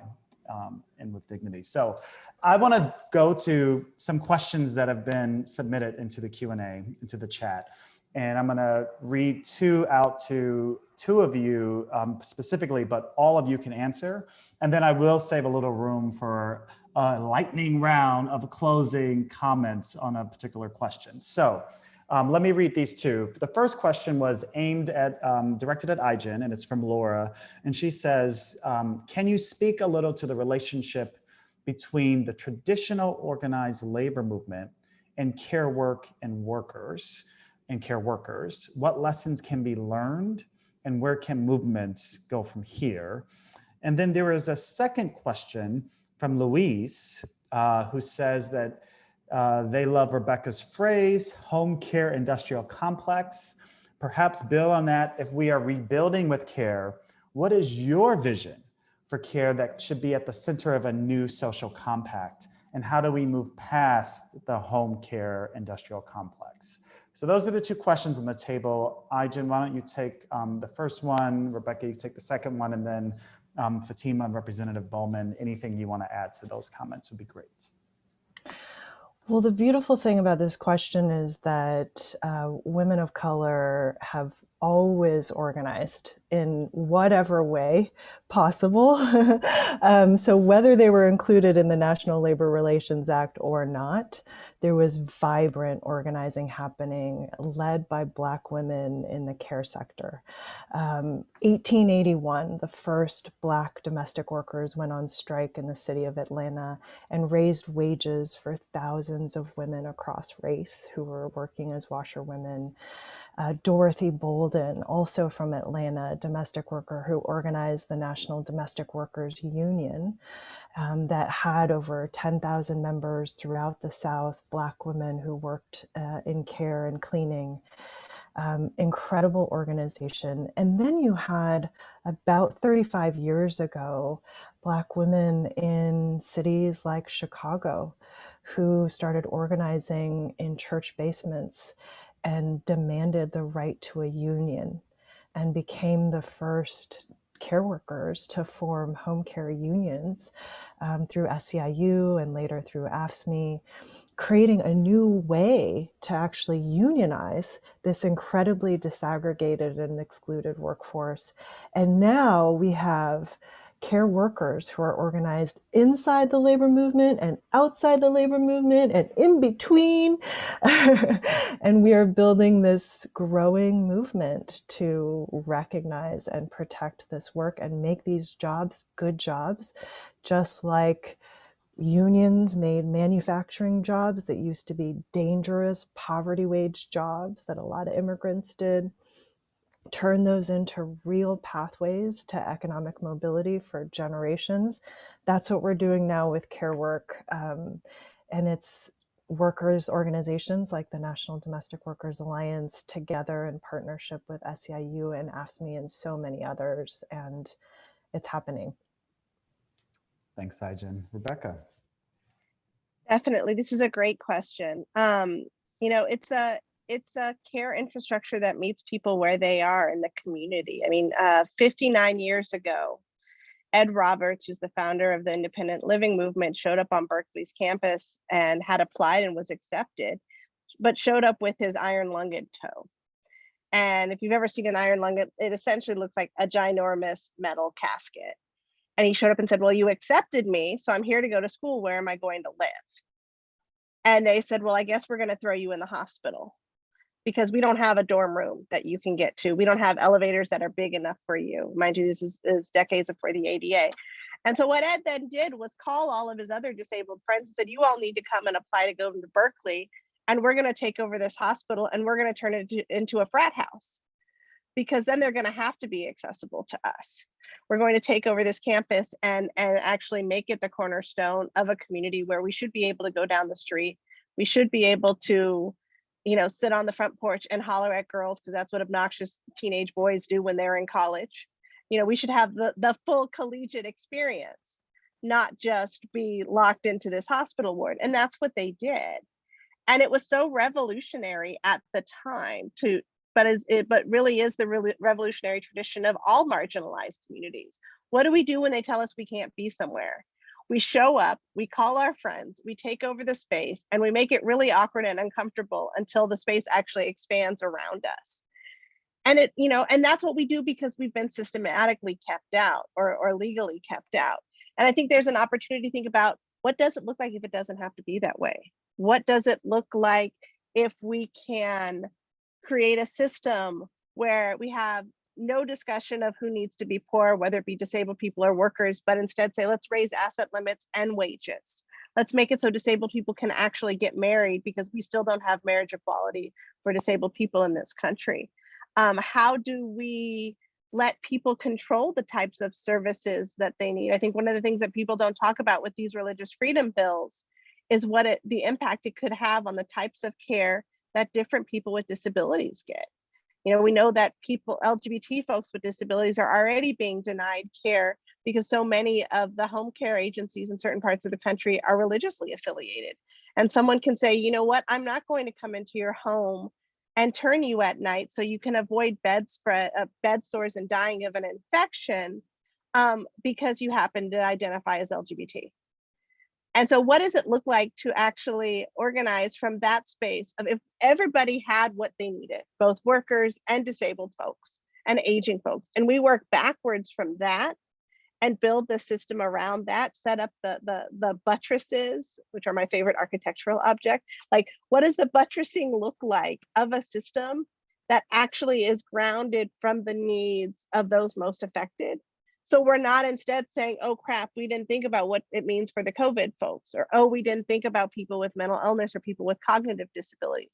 and with dignity. So I want to go to some questions that have been submitted into the Q&A, into the chat. And I'm going to read two out to two of you specifically, but all of you can answer. And then I will save a little room for a lightning round of closing comments on a particular question. So let me read these two. The first question was directed at Ijen, and it's from Laura. And she says, can you speak a little to the relationship between the traditional organized labor movement and care work and workers? What lessons can be learned, and where can movements go from here? And then there is a second question from Louise, who says that they love Rebecca's phrase, home care industrial complex. Perhaps build on that. If we are rebuilding with care, what is your vision for care that should be at the center of a new social compact? And how do we move past the home care industrial complex? So those are the two questions on the table. Ijen, why don't you take the first one? Rebecca, you take the second one, and then Fatima and Representative Bowman, anything you want to add to those comments would be great. Well, the beautiful thing about this question is that women of color have always organized in whatever way possible. So whether they were included in the National Labor Relations Act or not, there was vibrant organizing happening led by Black women in the care sector. 1881, the first Black domestic workers went on strike in the city of Atlanta and raised wages for thousands of women across race who were working as washerwomen. Dorothy Bolden, also from Atlanta, a domestic worker who organized the National Domestic Workers Union, that had over 10,000 members throughout the South, Black women who worked in care and cleaning. Incredible organization. And then you had, about 35 years ago, Black women in cities like Chicago who started organizing in church basements and demanded the right to a union and became the first care workers to form home care unions through SEIU and later through AFSCME, creating a new way to actually unionize this incredibly disaggregated and excluded workforce. And now we have care workers who are organized inside the labor movement and outside the labor movement and in between. And we are building this growing movement to recognize and protect this work and make these jobs good jobs, just like unions made manufacturing jobs that used to be dangerous poverty wage jobs that a lot of immigrants did, turn those into real pathways to economic mobility for generations. That's what we're doing now with care work. And it's workers organizations like the National Domestic Workers Alliance together in partnership with SEIU and AFSCME and so many others. And it's happening. Thanks, Ijen. Rebecca. Definitely. This is a great question. You know, it's it's a care infrastructure that meets people where they are in the community. I mean, 59 years ago, Ed Roberts, who's the founder of the independent living movement, showed up on Berkeley's campus and had applied and was accepted, but showed up with his iron lunged toe. And if you've ever seen an iron lung, it essentially looks like a ginormous metal casket. And he showed up and said, well, you accepted me, so I'm here to go to school. Where am I going to live? And they said, well, I guess we're going to throw you in the hospital because we don't have a dorm room that you can get to. We don't have elevators that are big enough for you. Mind you, this is decades before the ADA. And so what Ed then did was call all of his other disabled friends and said, you all need to come and apply to go to Berkeley. And we're going to take over this hospital and we're going to turn it into a frat house, because then they're going to have to be accessible to us. We're going to take over this campus and actually make it the cornerstone of a community where we should be able to go down the street. We should be able to, sit on the front porch and holler at girls, because that's what obnoxious teenage boys do when they're in college. We should have the full collegiate experience, not just be locked into this hospital ward. And that's what they did. And it was so revolutionary at the time but really is the revolutionary tradition of all marginalized communities. What do we do when they tell us we can't be somewhere? We show up, we call our friends, we take over the space, and we make it really awkward and uncomfortable until the space actually expands around us. And and that's what we do because we've been systematically kept out or legally kept out. And I think there's an opportunity to think about, what does it look like if it doesn't have to be that way? What does it look like if we can create a system where we have no discussion of who needs to be poor, whether it be disabled people or workers, but instead say, let's raise asset limits and wages. Let's make it so disabled people can actually get married, because we still don't have marriage equality for disabled people in this country. How do we let people control the types of services that they need? I think one of the things that people don't talk about with these religious freedom bills is the impact it could have on the types of care that different people with disabilities get. We know that LGBT folks with disabilities are already being denied care because so many of the home care agencies in certain parts of the country are religiously affiliated. And someone can say, you know what, I'm not going to come into your home and turn you at night so you can avoid bed sores and dying of an infection because you happen to identify as LGBT. And so what does it look like to actually organize from that space of, if everybody had what they needed, both workers and disabled folks and aging folks, and we work backwards from that and build the system around that, set up the buttresses, which are my favorite architectural object. Like, what does the buttressing look like of a system that actually is grounded from the needs of those most affected? So we're not instead saying, oh crap, we didn't think about what it means for the COVID folks, or, oh, we didn't think about people with mental illness or people with cognitive disabilities.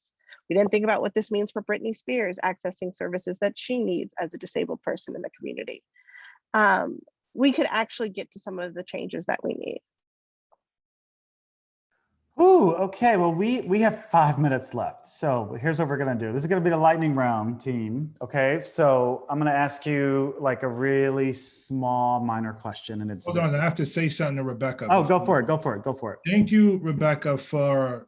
We didn't think about what this means for Britney Spears accessing services that she needs as a disabled person in the community. We could actually get to some of the changes that we need. Ooh, okay. Well, we have 5 minutes left. So here's what we're going to do. This is going to be the lightning round, team. Okay. So I'm going to ask you like a really small, minor question. And it's— Hold on, I have to say something to Rebecca. Oh, go for it. Go for it. Go for it. Thank you, Rebecca, for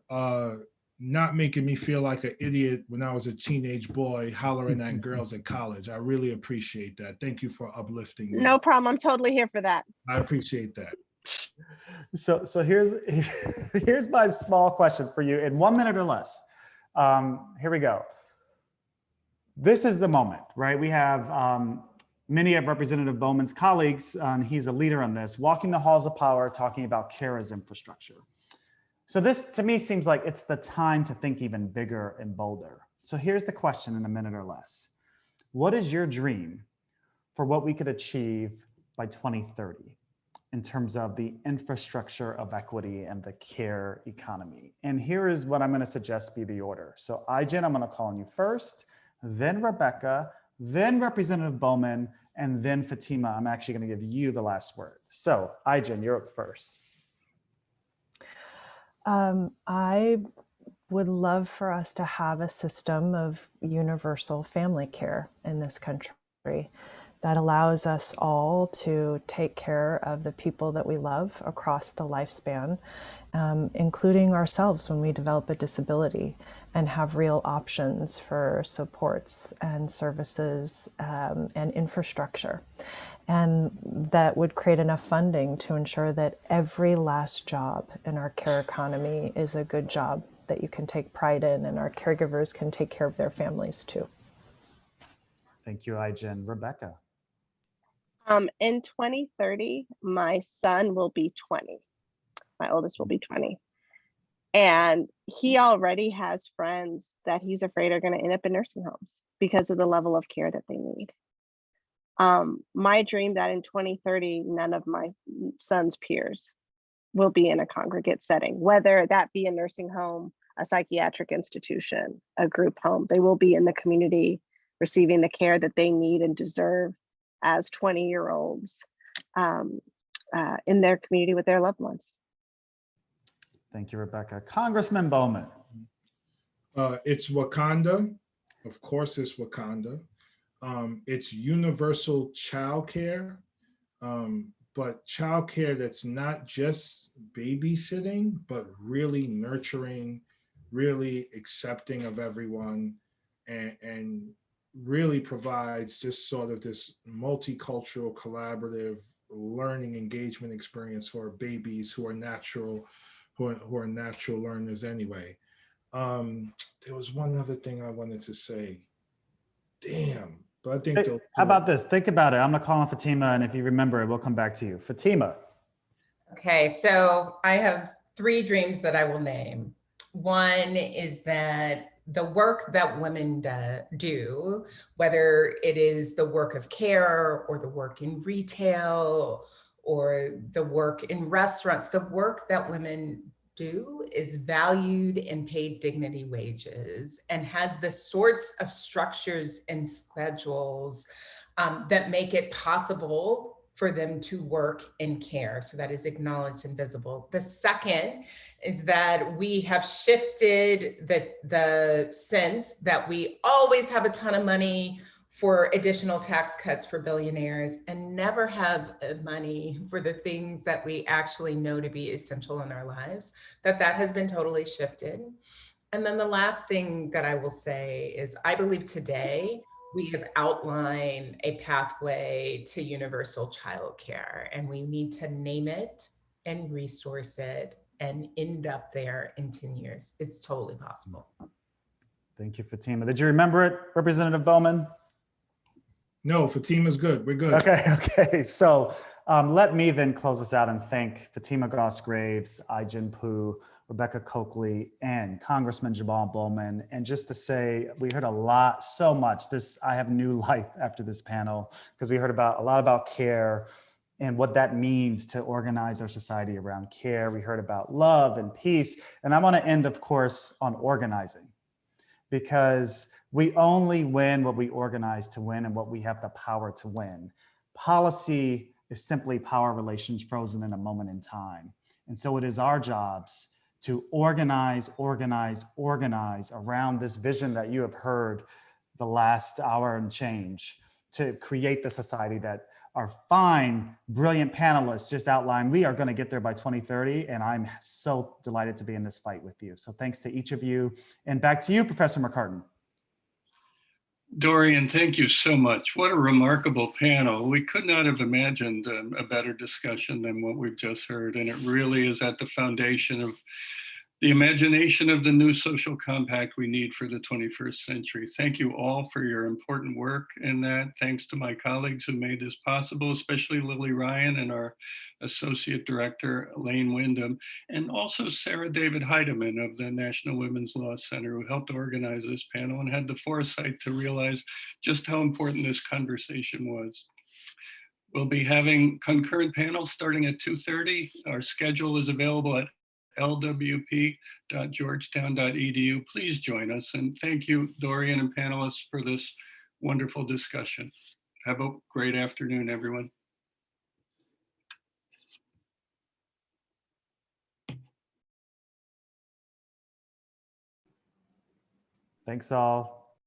not making me feel like an idiot when I was a teenage boy hollering at girls at college. I really appreciate that. Thank you for uplifting me. No problem. I'm totally here for that. I appreciate that. So here's my small question for you in 1 minute or less. Here we go. This is the moment, right? We have many of Representative Bowman's colleagues, he's a leader on this, walking the halls of power, talking about care as infrastructure. So this to me seems like it's the time to think even bigger and bolder. So here's the question in a minute or less. What is your dream for what we could achieve by 2030? In terms of the infrastructure of equity and the care economy. And here is what I'm going to suggest be the order. So Ijen, I'm going to call on you first, then Rebecca, then Representative Bowman, and then Fatima. I'm actually going to give you the last word. So Ijen, you're up first. I would love for us to have a system of universal family care in this country that allows us all to take care of the people that we love across the lifespan, including ourselves when we develop a disability, and have real options for supports and services and infrastructure. And that would create enough funding to ensure that every last job in our care economy is a good job that you can take pride in, and our caregivers can take care of their families too. Thank you, Ijen. Rebecca. In 2030, my son will be 20. My oldest will be 20. And he already has friends that he's afraid are going to end up in nursing homes because of the level of care that they need. My dream that in 2030, none of my son's peers will be in a congregate setting, whether that be a nursing home, a psychiatric institution, a group home. They will be in the community receiving the care that they need and deserve as 20-year-olds in their community with their loved ones. Thank you, Rebecca. Congressman Bowman. It's Wakanda. Of course, it's Wakanda. It's universal childcare, but childcare that's not just babysitting, but really nurturing, really accepting of everyone, and really provides just sort of this multicultural, collaborative learning engagement experience for babies who are natural learners anyway. There was one other thing I wanted to say. Damn, but I think How about this? Think about it. I'm gonna call on Fatima, and if you remember it, we'll come back to you. Fatima. Okay, so I have 3 dreams that I will name. One is that the work that women do, whether it is the work of care or the work in retail or the work in restaurants, the work that women do is valued and paid dignity wages and has the sorts of structures and schedules that make it possible for them to work in care. So that is acknowledged and visible. The second is that we have shifted the sense that we always have a ton of money for additional tax cuts for billionaires and never have money for the things that we actually know to be essential in our lives, that has been totally shifted. And then the last thing that I will say is I believe today we have outlined a pathway to universal childcare, and we need to name it and resource it and end up there in 10 years. It's totally possible. Thank you, Fatima. Did you remember it, Representative Bowman? No, Fatima's good. We're good. Okay. So let me then close this out and thank Fatima Goss-Graves, Ijen Poo, Rebecca Cokley, and Congressman Jamaal Bowman. And just to say, we heard a lot, so much. I have new life after this panel, because we heard a lot about care and what that means to organize our society around care. We heard about love and peace. And I want to end, of course, on organizing, because we only win what we organize to win and what we have the power to win. Policy is simply power relations frozen in a moment in time. And so it is our jobs to organize around this vision that you have heard the last hour and change, to create the society that our fine, brilliant panelists just outlined. We are going to get there by 2030, and I'm so delighted to be in this fight with you. So thanks to each of you. And back to you, Professor McCartin. Dorian, thank you so much. What a remarkable panel. We could not have imagined a better discussion than what we've just heard. And it really is at the foundation of the imagination of the new social compact we need for the 21st century. Thank you all for your important work in that. Thanks to my colleagues who made this possible, especially Lily Ryan and our Associate Director, Elaine Wyndham, and also Sarah David Heidemann of the National Women's Law Center, who helped organize this panel and had the foresight to realize just how important this conversation was. We'll be having concurrent panels starting at 2:30. Our schedule is available at lwp.georgetown.edu. Please join us, and thank you, Dorian and panelists, for this wonderful discussion. Have a great afternoon, everyone. Thanks all.